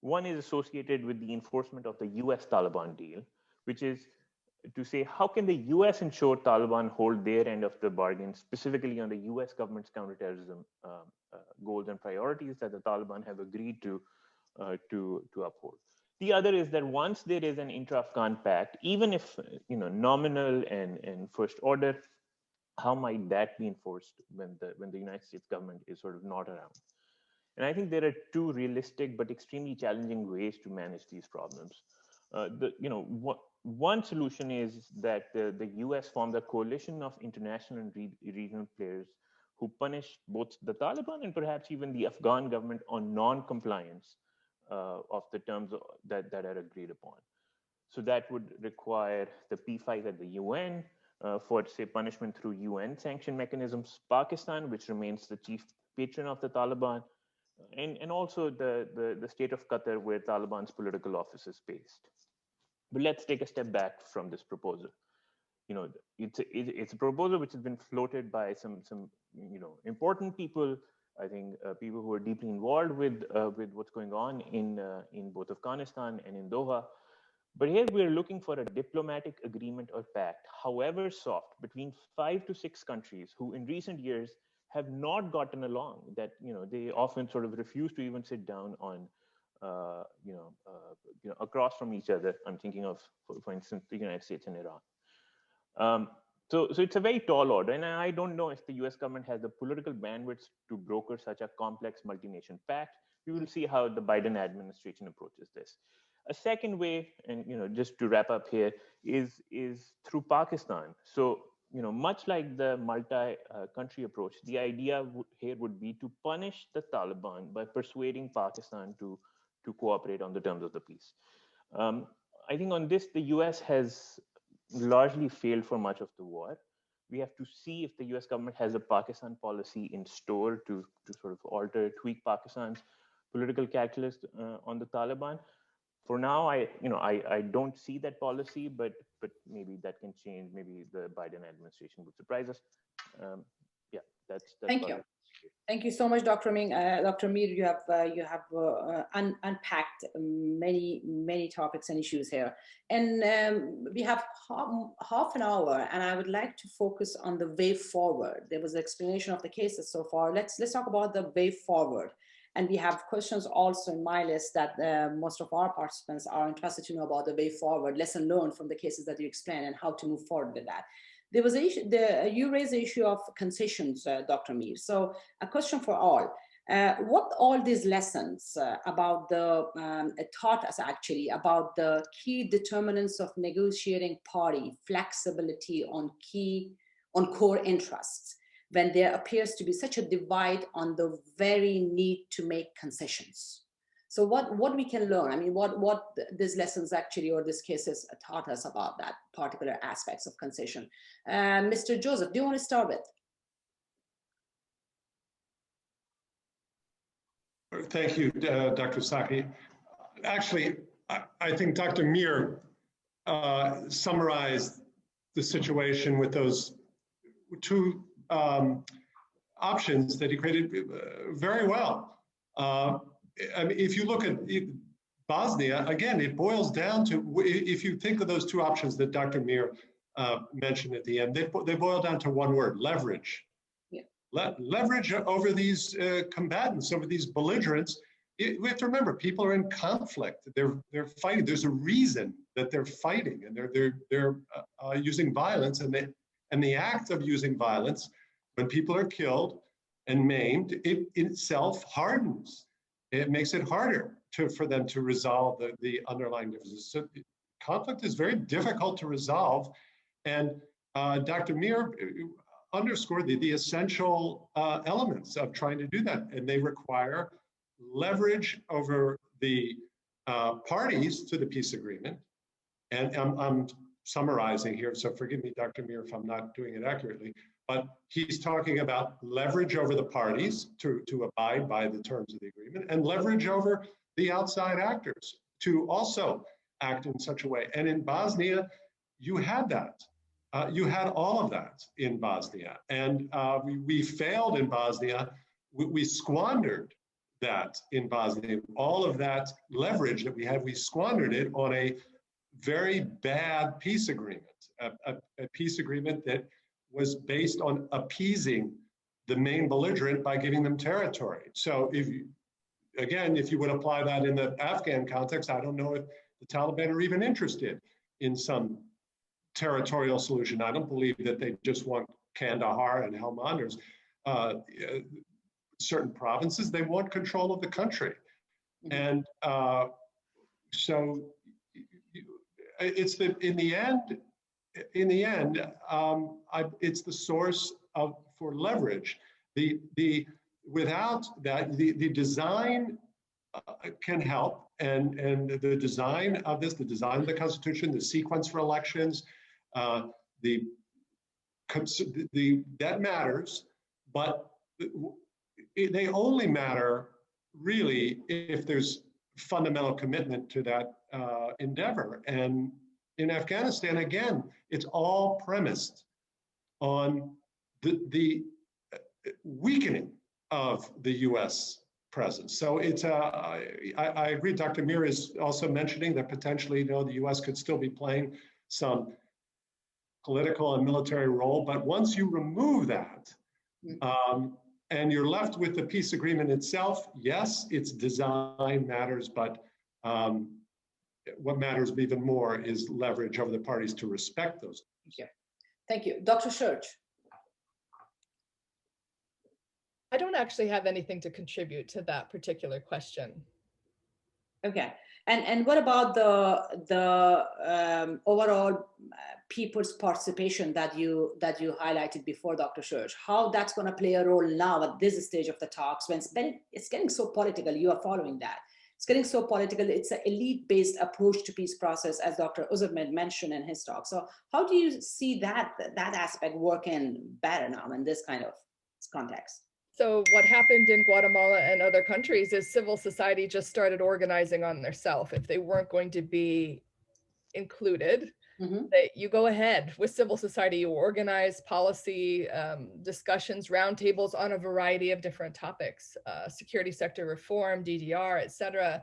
One is associated with the enforcement of the US Taliban deal, which is to say, how can the US ensure Taliban hold their end of the bargain, specifically on the US government's counterterrorism goals and priorities that the Taliban have agreed to uphold. The other is that once there is an intra-Afghan pact, even if nominal and first order, how might that be enforced when the United States government is sort of not around? And I think there are two realistic but extremely challenging ways to manage these problems. One solution is that the US formed a coalition of international and regional players who punish both the Taliban and perhaps even the Afghan government on non-compliance of the terms that are agreed upon. So that would require the P5 at the UN for, say, punishment through UN sanction mechanisms, Pakistan, which remains the chief patron of the Taliban, and also the state of Qatar, where Taliban's political office is based. But let's take a step back from this proposal. It's a proposal which has been floated by some important people. I think people who are deeply involved with what's going on in both Afghanistan and in Doha. But here we're looking for a diplomatic agreement or pact, however soft, between 5 to 6 countries who in recent years have not gotten along, that they often sort of refuse to even sit down on across from each other. I'm thinking of, for instance, the United States and Iran. So it's a very tall order, and I don't know if the US government has the political bandwidth to broker such a complex multi-nation pact. We will see how the Biden administration approaches this. A second way, and just to wrap up here, is through Pakistan. So much like the multi-country approach, the idea here would be to punish the Taliban by persuading Pakistan to cooperate on the terms of the peace. I think on this, the US has largely failed for much of the war. We have to see if the US government has a Pakistan policy in store to sort of tweak Pakistan's political calculus on the Taliban. For now, I don't see that policy, but maybe that can change. Maybe the Biden administration would surprise us. Yeah, that's Thank you. Thank you so much, Dr. Ming. Dr. Mir, you have unpacked many topics and issues here, and we have half an hour, and I would like to focus on the way forward. There was an explanation of the cases so far. Let's talk about the way forward, and we have questions also in my list that most of our participants are interested to know about the way forward, lesson learned from the cases that you explained, and how to move forward with that. There was you raised the issue of concessions, Dr. Mir. So a question for all. What all these lessons about taught us actually about the key determinants of negotiating party flexibility on core interests when there appears to be such a divide on the very need to make concessions? So what we can learn, I mean, what these lessons actually, or these cases taught us about that particular aspects of concession. Mr. Joseph, do you want to start with? Thank you, Dr. Saki. Actually, I think Dr. Mir summarized the situation with those two options that he created very well. I mean, if you look at Bosnia, again, it boils down to, if you think of those two options that Dr. Mir mentioned at the end, they boil down to one word: leverage. Yeah. Leverage over these combatants, over these belligerents. We have to remember, people are in conflict. They're fighting. There's a reason that they're fighting, and they're using violence. And the act of using violence, when people are killed and maimed, it itself hardens. It makes it harder for them to resolve the underlying differences. So conflict is very difficult to resolve. And Dr. Mir underscored the essential elements of trying to do that. And they require leverage over the parties to the peace agreement. And I'm summarizing here, so forgive me, Dr. Mir, if I'm not doing it accurately. But he's talking about leverage over the parties to abide by the terms of the agreement, and leverage over the outside actors to also act in such a way. And in Bosnia, you had that. You had all of that in Bosnia. And we failed in Bosnia. We squandered that in Bosnia. All of that leverage that we had, we squandered it on a very bad peace agreement, a peace agreement that was based on appeasing the main belligerent by giving them territory. So if you would apply that in the Afghan context, I don't know if the Taliban are even interested in some territorial solution. I don't believe that they just want Kandahar and Helmand or certain provinces. They want control of the country. And so it's in the end, it's the source for leverage. Without that, the design can help, and the design of this, the design of the Constitution, the sequence for elections, that matters, but they only matter really if there's fundamental commitment to that endeavor. And in Afghanistan, again, it's all premised on the weakening of the U.S. presence. So it's I agree. Dr. Mir is also mentioning that potentially, the U.S. could still be playing some political and military role. But once you remove that, and you're left with the peace agreement itself, yes, its design matters, but what matters even more is leverage over the parties to respect those. Yeah. Thank you. Dr. Church. I don't actually have anything to contribute to that particular question. Okay. And what about the overall people's participation that you highlighted before, Dr. Church? How that's going to play a role now at this stage of the talks when it's getting so political? You are following that. It's getting so political. It's an elite-based approach to peace process, as Dr. Özerdem mentioned in his talk. So how do you see that aspect working better now in this kind of context? So what happened in Guatemala and other countries is civil society just started organizing on themselves. If they weren't going to be included, that you go ahead with civil society, you organize policy discussions, roundtables on a variety of different topics, security sector reform, DDR, etc.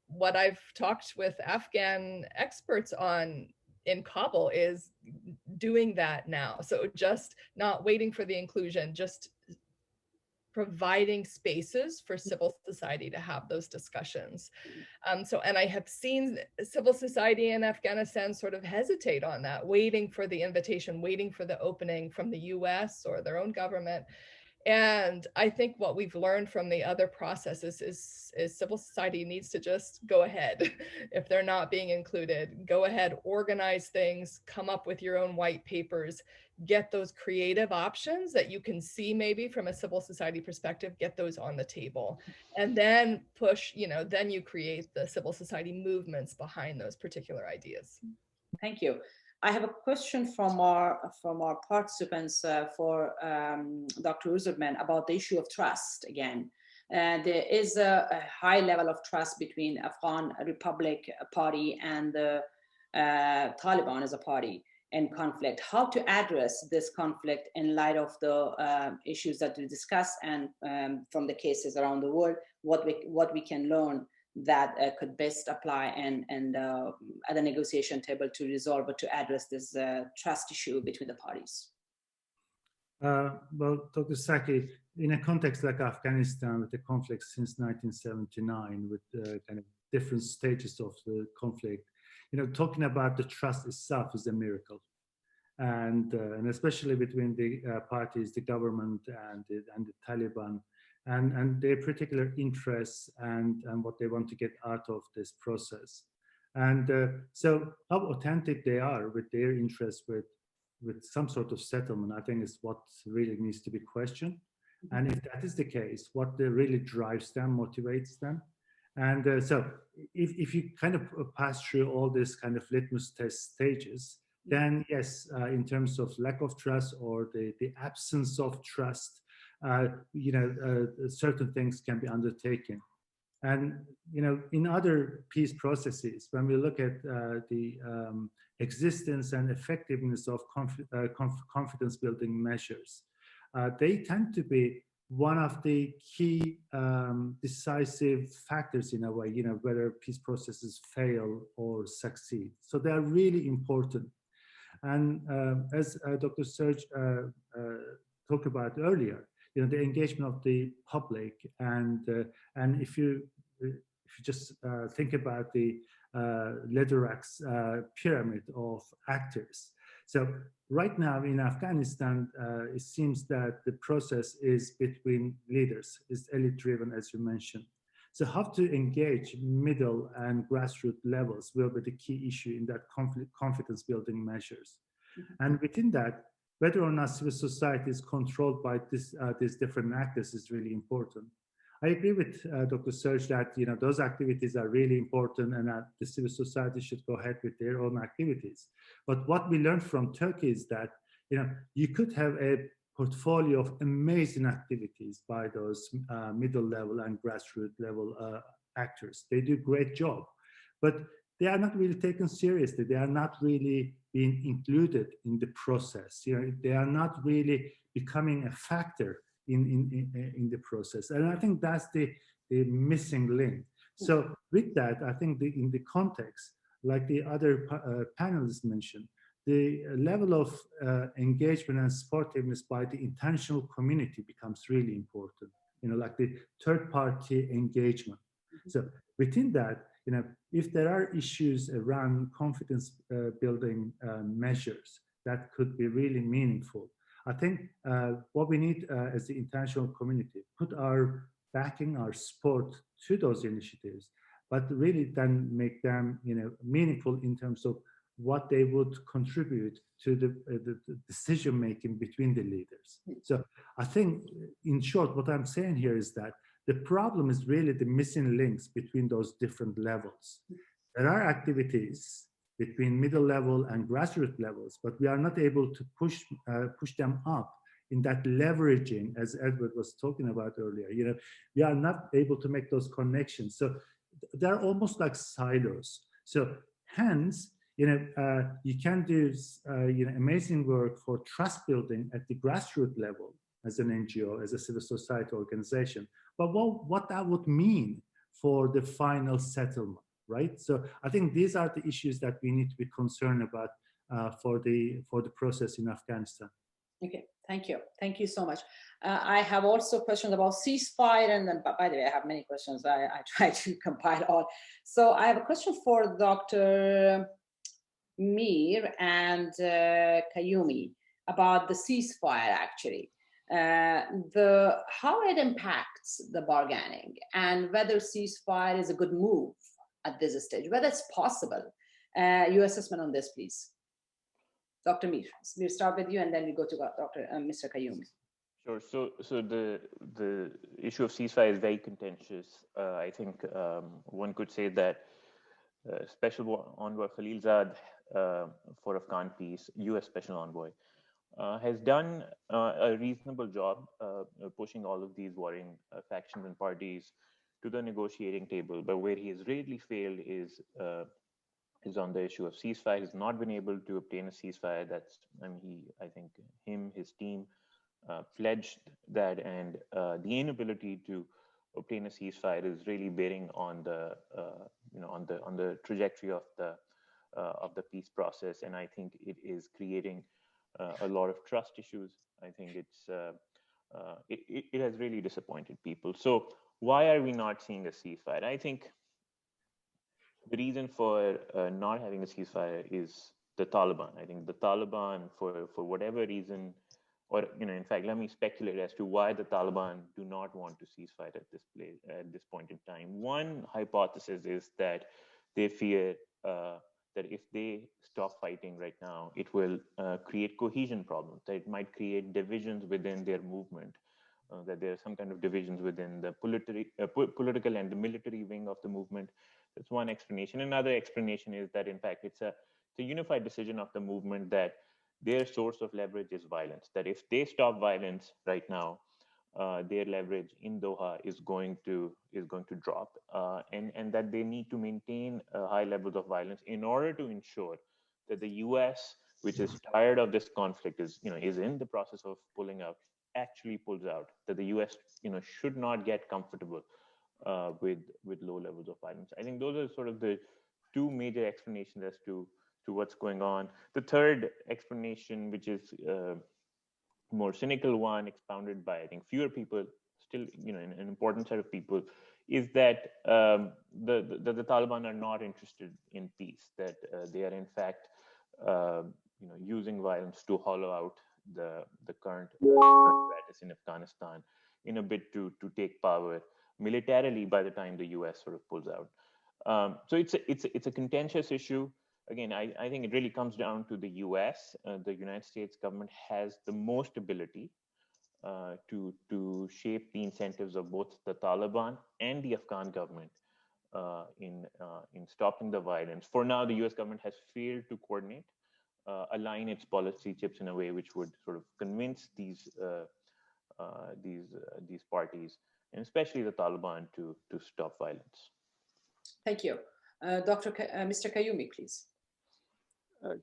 What I've talked with Afghan experts on in Kabul is doing that now. So just not waiting for the inclusion, just providing spaces for civil society to have those discussions. And I have seen civil society in Afghanistan sort of hesitate on that, waiting for the invitation, waiting for the opening from the US or their own government. And I think what we've learned from the other processes is civil society needs to just go ahead. If they're not being included, go ahead, organize things, come up with your own white papers, get those creative options that you can see maybe from a civil society perspective, get those on the table, and then push, then you create the civil society movements behind those particular ideas. Thank you. I have a question from our participants for Dr. Özerdem about the issue of trust again. There is a high level of trust between Afghan Republic Party and the Taliban as a party in conflict. How to address this conflict in light of the issues that we discussed and from the cases around the world, what we can learn that could best apply and at the negotiation table to resolve or to address this trust issue between the parties? Well, Dr. Saki, in a context like Afghanistan, with the conflict since 1979, with kind of different stages of the conflict, talking about the trust itself is a miracle. And especially between the parties, the government and the Taliban, and their particular interests and what they want to get out of this process. And so how authentic they are with their interests with some sort of settlement, I think is what really needs to be questioned. And if that is the case, what really drives them, motivates them. And so if you kind of pass through all this kind of litmus test stages, then yes, in terms of lack of trust or the absence of trust, certain things can be undertaken. And, in other peace processes, when we look at the existence and effectiveness of confidence building measures, they tend to be one of the key decisive factors in a way, whether peace processes fail or succeed. So they are really important. And as Dr. Serge talked about earlier, the engagement of the public, and if you just think about the Lederack's pyramid of actors. So right now in Afghanistan, it seems that the process is between leaders, is elite-driven, as you mentioned. So how to engage middle and grassroots levels will be the key issue in that confidence-building measures. And within that, whether or not civil society is controlled by these different actors is really important. I agree with Dr. Serge that those activities are really important, and that the civil society should go ahead with their own activities. But what we learned from Turkey is that you could have a portfolio of amazing activities by those middle level and grassroots level actors. They do a great job, but they are not really taken seriously. They are not really being included in the process. They are not really becoming a factor in the process. And I think that's the missing link. So with that, I think in the context, like the other panelists mentioned, the level of engagement and supportiveness by the international community becomes really important, like the third-party engagement. So within that, if there are issues around confidence building measures that could be really meaningful, I think what we need as the international community, put our backing, our support to those initiatives, but really then make them meaningful in terms of what they would contribute to the decision making between the leaders. So I think, in short, what I'm saying here is that the problem is really the missing links between those different levels. There are activities between middle level and grassroots levels, but we are not able to push them up in that leveraging, as Edward was talking about earlier. We are not able to make those connections. So they're almost like silos. So hence, You can do amazing work for trust building at the grassroots level as an NGO, as a civil society organization. But what that would mean for the final settlement, right? So I think these are the issues that we need to be concerned about for the process in Afghanistan. Okay, thank you. Thank you so much. I have also questions about ceasefire, and then, by the way, I have many questions. I try to compile all. So I have a question for Dr. Mir and Kayumi about the ceasefire, actually. How it impacts the bargaining, and whether ceasefire is a good move at this stage, whether it's possible. Your assessment on this, please. Dr. Mir, we'll start with you, and then we go to Mr. Kayumi. Sure. So the issue of ceasefire is very contentious. I think one could say that Special Envoy Khalilzad for Afghan peace, U.S. Special Envoy, has done a reasonable job pushing all of these warring factions and parties to the negotiating table. But where he has really failed is on the issue of ceasefire. He's not been able to obtain a ceasefire. I think his team pledged that, and the inability to obtain a ceasefire is really bearing on the on the trajectory of the peace process. And I think it is creating a lot of trust issues. I think it has really disappointed people. So why are we not seeing a ceasefire? I think the reason for not having a ceasefire is the Taliban. I think the Taliban, for whatever reason, or in fact, let me speculate as to why the Taliban do not want to ceasefire at this point in time. One hypothesis is that they fear that if they stop fighting right now, it will create cohesion problems. That it might create divisions within their movement. That there are some kind of divisions within the political and the military wing of the movement. That's one explanation. Another explanation is that, in fact, it's a unified decision of the movement that their source of leverage is violence. That if they stop violence right now, their leverage in Doha is going to drop, and that they need to maintain high levels of violence in order to ensure that the U.S., which is tired of this conflict, is in the process of pulling out, actually pulls out. That the U.S. should not get comfortable with low levels of violence. I think those are sort of the two major explanations as to what's going on. The third explanation, which is more cynical one, expounded by I think fewer people, still an important set of people, is that the Taliban are not interested in peace. That they are in fact using violence to hollow out the current apparatus in Afghanistan in a bid to take power militarily by the time the U.S. sort of pulls out. So it's a contentious issue. Again, I think it really comes down to the U.S. The United States government has the most ability to shape the incentives of both the Taliban and the Afghan government in stopping the violence. For now, the U.S. government has failed to coordinate, align its policy chips in a way which would sort of convince these parties, and especially the Taliban, to stop violence. Thank you. Mr. Kayumi, please.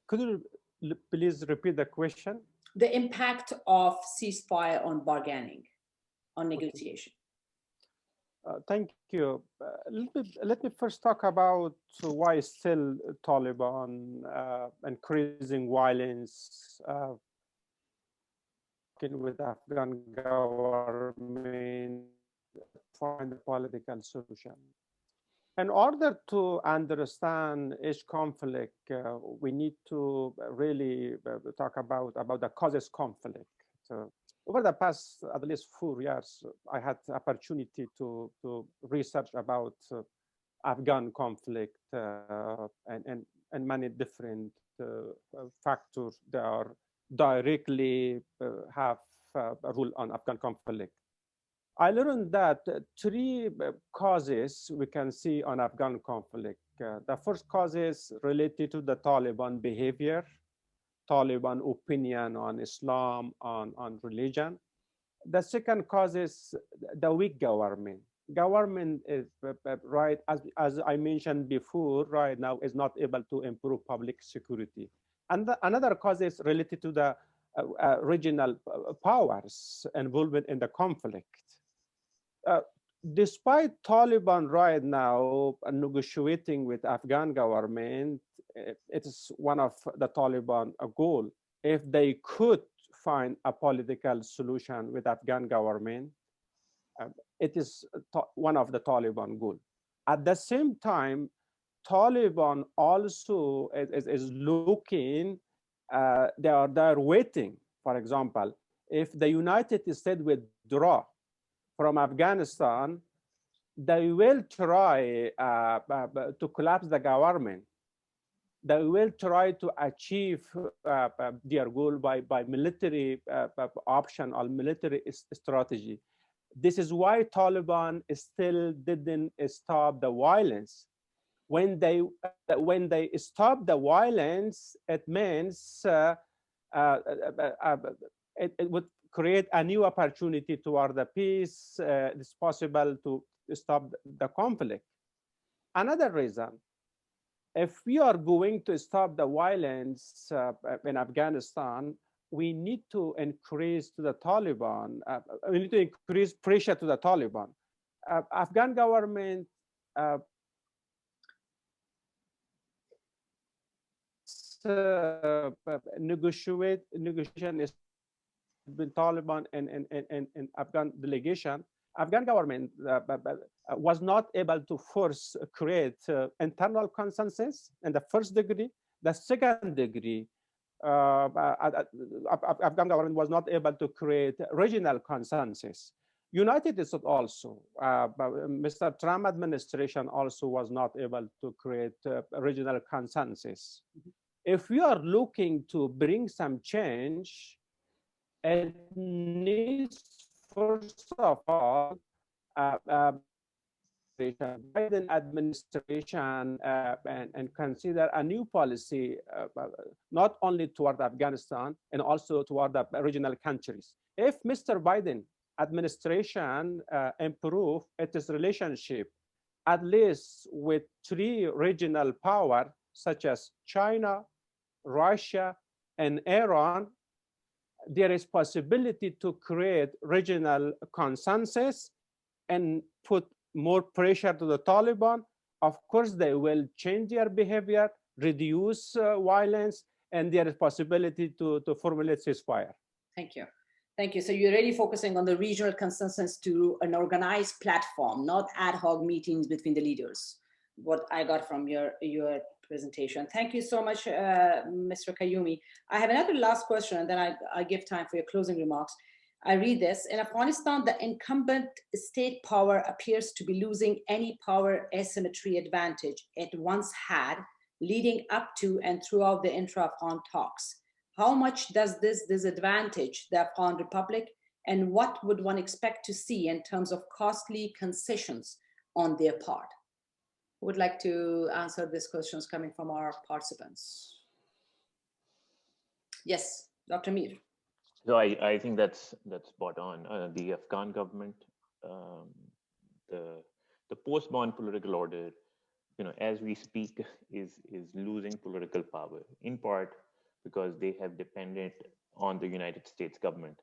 Could you please repeat the question? The impact of ceasefire on bargaining, on negotiation. Thank you. Let me first talk about why still Taliban increasing violence with Afghan government find a political solution. In order to understand each conflict, we need to really talk about the causes conflict. So over the past at least 4 years, I had the opportunity to research about Afghan conflict and many different factors that are directly have a role on Afghan conflict. I learned that 3 causes we can see on Afghan conflict. The first cause is related to the Taliban behavior, Taliban opinion on Islam, on religion. The second cause is the weak government. government is right, as I mentioned before, right now is not able to improve public security. And another cause is related to the regional powers involvement in the conflict. Despite Taliban right now negotiating with Afghan government, it is one of the Taliban goal. If they could find a political solution with Afghan government, it is one of the Taliban goal. At the same time, Taliban also is looking, they're waiting. For example, if the United States withdraw from Afghanistan, they will try to collapse the government. They will try to achieve their goal by military option or military strategy. This is why Taliban still didn't stop the violence. When they stop the violence, it means it would create a new opportunity toward the peace. It's possible to stop the conflict. Another reason, if we are going to stop the violence in Afghanistan, we need to increase to the Taliban. We need to increase pressure to the Taliban. Afghan government negotiation is between Taliban and Afghan delegation. Afghan government was not able to create internal consensus in the first degree. The second degree, Afghan government was not able to create regional consensus. United States also, Mr. Trump administration also was not able to create regional consensus. If we are looking to bring some change, it needs, first of all, Biden administration and consider a new policy, not only toward Afghanistan and also toward the regional countries. If Mr. Biden administration improve its relationship, at least with 3 regional powers, such as China, Russia, and Iran, there is possibility to create regional consensus and put more pressure to the Taliban. Of course, they will change their behavior, reduce violence, and there is possibility to formulate ceasefire. Thank you. Thank you. So you're really focusing on the regional consensus to an organized platform, not ad hoc meetings between the leaders. What I got from your presentation. Thank you so much, Mr. Kayumi. I have another last question, and then I give time for your closing remarks. I read this. In Afghanistan, the incumbent state power appears to be losing any power asymmetry advantage it once had, leading up to and throughout the intra-Afghan talks. How much does this disadvantage the Afghan Republic, and what would one expect to see in terms of costly concessions on their part? Who would like to answer these questions coming from our participants? Yes, Dr. Mir. So I think that's spot on. The Afghan government, the post-Bonn political order, as we speak, is losing political power, in part because they have depended on the United States government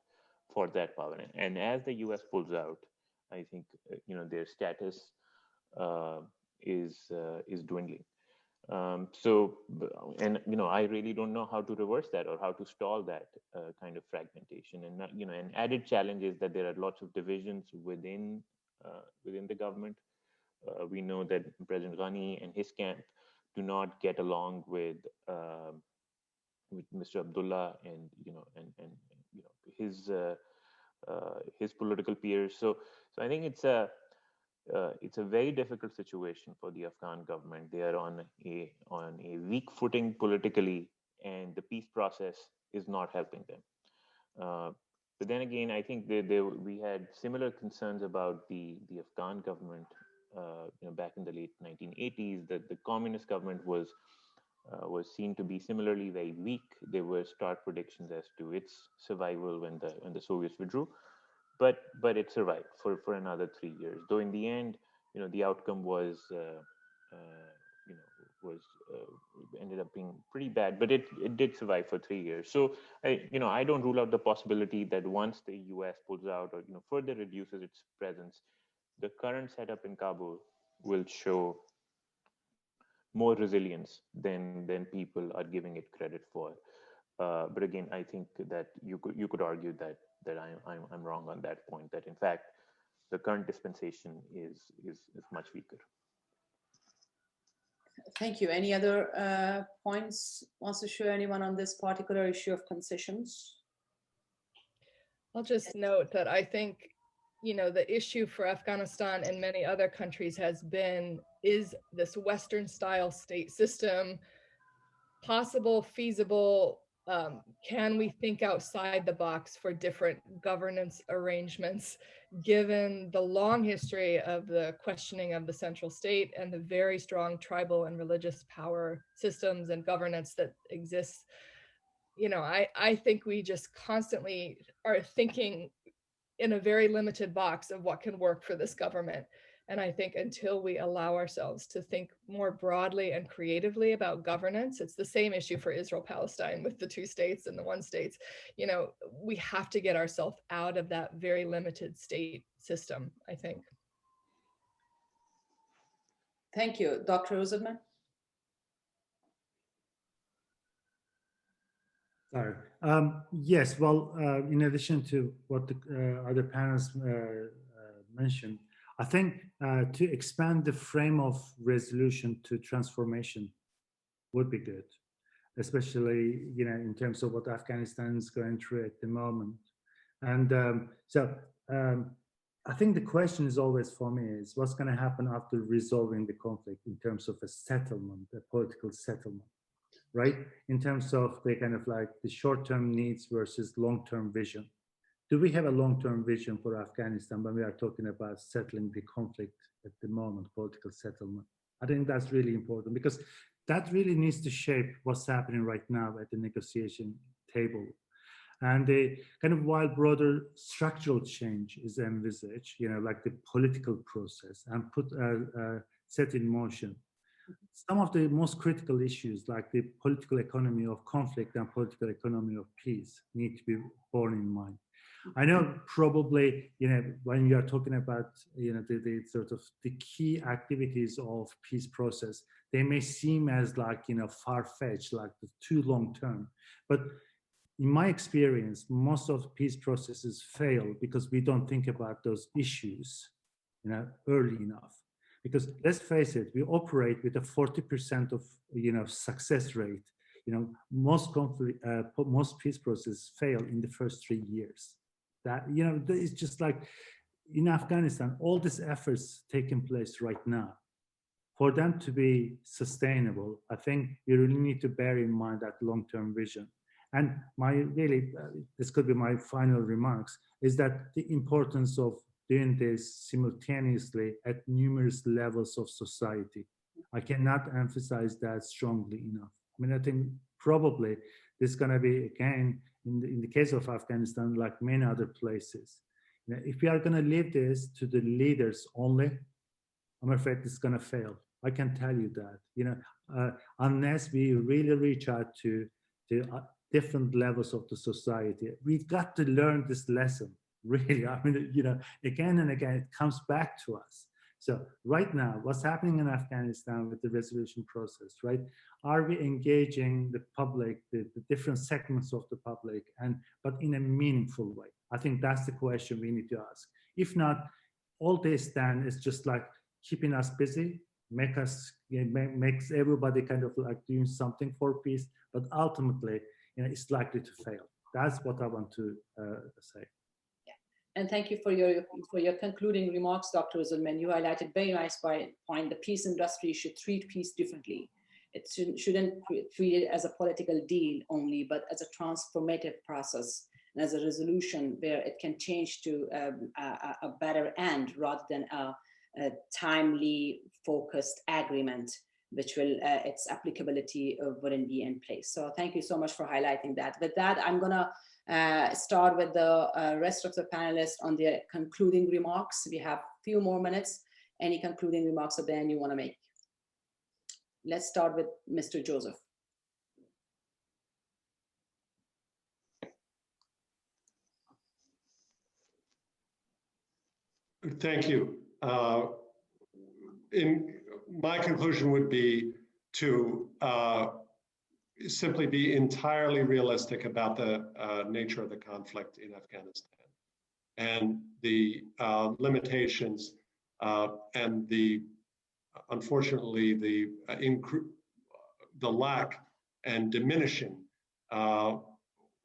for that power. And as the US pulls out, I think their status is dwindling. I really don't know how to reverse that or how to stall that kind of fragmentation. And an added challenge is that there are lots of divisions within the government. We know that President Ghani and his camp do not get along with Mr. Abdullah and his political peers. So I think it's a very difficult situation for the Afghan government. They are on a weak footing politically, and the peace process is not helping them. But then again, I think we had similar concerns about the Afghan government back in the late 1980s. That the communist government was seen to be similarly very weak. There were stark predictions as to its survival when the Soviets withdrew. but it survived for another 3 years. Though in the end, the outcome was ended up being pretty bad, but it did survive for 3 years. So I don't rule out the possibility that once the US pulls out or further reduces its presence, the current setup in Kabul will show more resilience than people are giving it credit for. But again, I think that you could argue that I'm wrong on that point. That in fact, the current dispensation is much weaker. Thank you. Any other points wants to share anyone on this particular issue of concessions? I'll just note that I think, the issue for Afghanistan and many other countries is this Western style state system possible, feasible? Can we think outside the box for different governance arrangements, given the long history of the questioning of the central state and the very strong tribal and religious power systems and governance that exists? I think we just constantly are thinking in a very limited box of what can work for this government. And I think until we allow ourselves to think more broadly and creatively about governance, it's the same issue for Israel-Palestine with the 2 states and the 1 state. We have to get ourselves out of that very limited state system, I think. Thank you. Dr. Özerdem? Sorry. Yes, well, in addition to what the other panelists mentioned, I think to expand the frame of resolution to transformation would be good, especially in terms of what Afghanistan is going through at the moment. And I think the question is always for me is what's going to happen after resolving the conflict in terms of a settlement, a political settlement, right? In terms of the kind of like the short-term needs versus long-term vision. Do we have a long-term vision for Afghanistan when we are talking about settling the conflict at the moment, political settlement? I think that's really important because that really needs to shape what's happening right now at the negotiation table. And the kind of while broader structural change is envisaged, like the political process and set in motion. Some of the most critical issues like the political economy of conflict and political economy of peace need to be borne in mind. I know probably, when you are talking about, the sort of the key activities of peace process, they may seem as like, far-fetched, like too long-term. But in my experience, most of peace processes fail because we don't think about those issues, early enough. Because let's face it, we operate with a 40% of, success rate. Most peace processes fail in the first 3 years. That, it's just like in Afghanistan, all these efforts taking place right now, for them to be sustainable, I think you really need to bear in mind that long-term vision. And this could be my final remarks, is that the importance of doing this simultaneously at numerous levels of society. I cannot emphasize that strongly enough. I think probably this is going to be, again, in the case of Afghanistan, like many other places. If we are going to leave this to the leaders only, I'm afraid it's going to fail. I can tell you that, unless we really reach out to different levels of the society. We've got to learn this lesson, really. Again and again, it comes back to us. So right now, what's happening in Afghanistan with the resolution process, right? Are we engaging the public, the different segments of the public, but in a meaningful way? I think that's the question we need to ask. If not, all they stand is just like keeping us busy, makes everybody kind of like doing something for peace, but ultimately, it's likely to fail. That's what I want to say. And thank you for your concluding remarks, Dr. Özerdem. You highlighted very nice point. The peace industry should treat peace differently. It shouldn't treat it as a political deal only, but as a transformative process and as a resolution where it can change to a better end rather than a timely focused agreement which will its applicability wouldn't be in place. So thank you so much for highlighting that. With that, I'm gonna start with the rest of the panelists on their concluding remarks. We have a few more minutes. Any concluding remarks at the end you want to make? Let's start with Mr. Joseph. Thank you. My conclusion would be to simply be entirely realistic about the nature of the conflict in Afghanistan and the limitations and unfortunately the lack and diminishing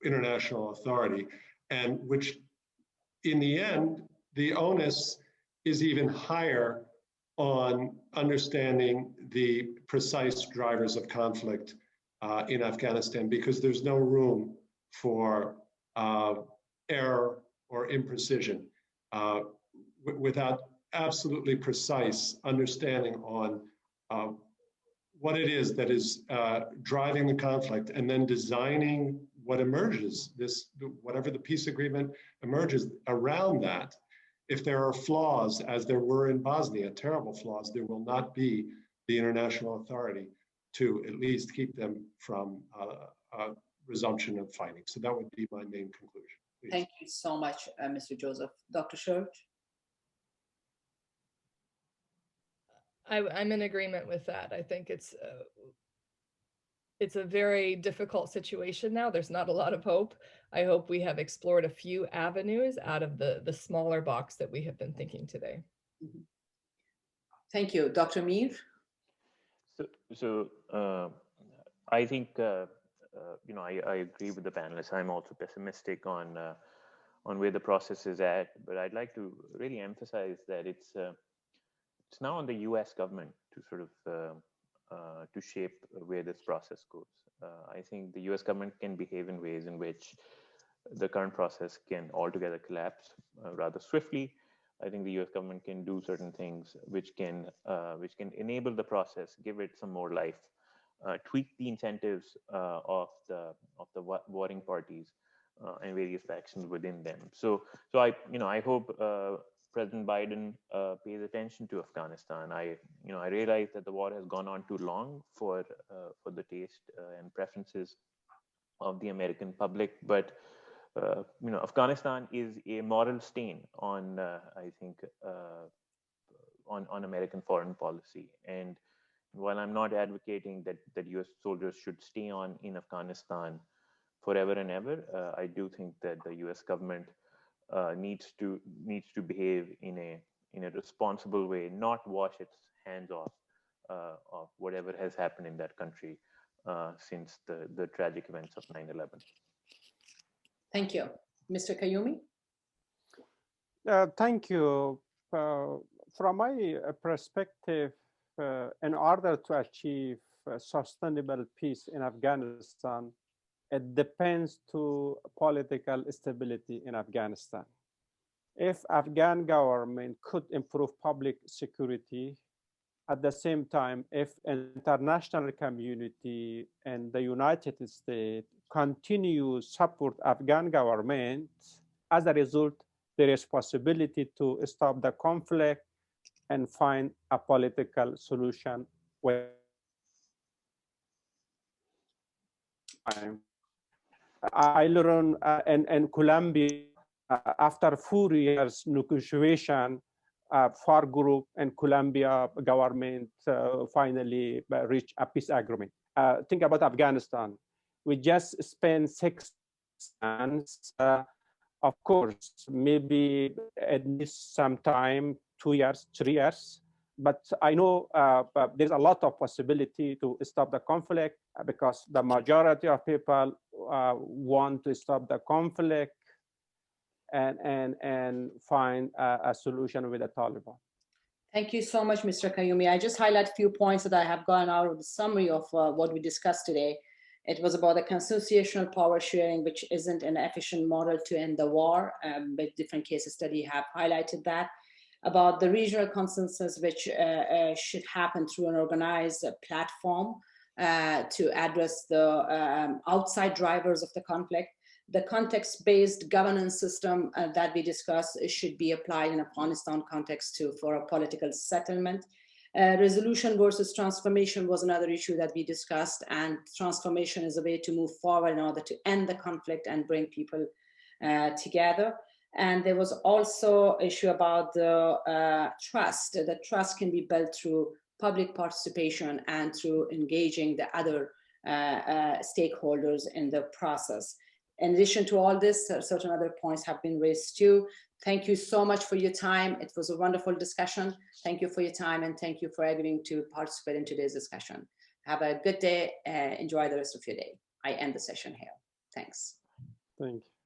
international authority, and which in the end the onus is even higher on understanding the precise drivers of conflict in Afghanistan, because there's no room for error or imprecision without absolutely precise understanding on what it is that is driving the conflict, and then designing what emerges, whatever the peace agreement emerges around that. If there are flaws, as there were in Bosnia, terrible flaws, there will not be the international authority to at least keep them from resumption of fighting. So that would be my main conclusion. Please. Thank you so much, Mr. Joseph. Dr. Church? I'm in agreement with that. I think it's a very difficult situation now. There's not a lot of hope. I hope we have explored a few avenues out of the smaller box that we have been thinking today. Mm-hmm. Thank you. Dr. Mir? So I think, I agree with the panelists. I'm also pessimistic on where the process is at, but I'd like to really emphasize that it's now on the U.S. government to sort of to shape where this process goes. I think the US government can behave in ways in which the current process can altogether collapse rather swiftly. I think the US government can do certain things which can enable the process, give it some more life, tweak the incentives of the warring parties and various factions within them. So I hope President Biden pays attention to Afghanistan. I realize that the war has gone on too long for the taste and preferences of the American public, but Afghanistan is a moral stain on I think on American foreign policy. And while I'm not advocating that US soldiers should stay on in Afghanistan forever and ever, I do think that the US government needs to behave in a responsible way, not wash its hands off of whatever has happened in that country since the tragic events of 9/11. Thank you. Mr. Kayumi? Thank you. From my perspective, in order to achieve sustainable peace in Afghanistan, it depends to political stability in Afghanistan. If Afghan government could improve public security, at the same time, if international community and the United States continue support Afghan government, as a result, there is possibility to stop the conflict and find a political solution with time. I learned in Colombia, after 4 years negotiation, FAR group and Colombia government finally reached a peace agreement. Think about Afghanistan. We just spent 6 months. Of course, maybe it needs some time, 2 years, 3 years. But I know there's a lot of possibility to stop the conflict because the majority of people want to stop the conflict and find a solution with the Taliban. Thank you so much, Mr. Kayumi. I just highlight a few points that I have gone out of the summary of what we discussed today. It was about the consociational power sharing, which isn't an efficient model to end the war, but different case study have highlighted that. about the regional consensus, which should happen through an organized platform to address the outside drivers of the conflict. The context-based governance system that we discussed should be applied in Afghanistan context for a political settlement. Resolution versus transformation was another issue that we discussed, and transformation is a way to move forward in order to end the conflict and bring people together. And there was also an issue about the trust. The trust can be built through public participation and through engaging the other stakeholders in the process. In addition to all this, certain other points have been raised too. Thank you so much for your time. It was a wonderful discussion. Thank you for your time, and thank you for agreeing to participate in today's discussion. Have a good day. Enjoy the rest of your day. I end the session here. Thanks. Thank you.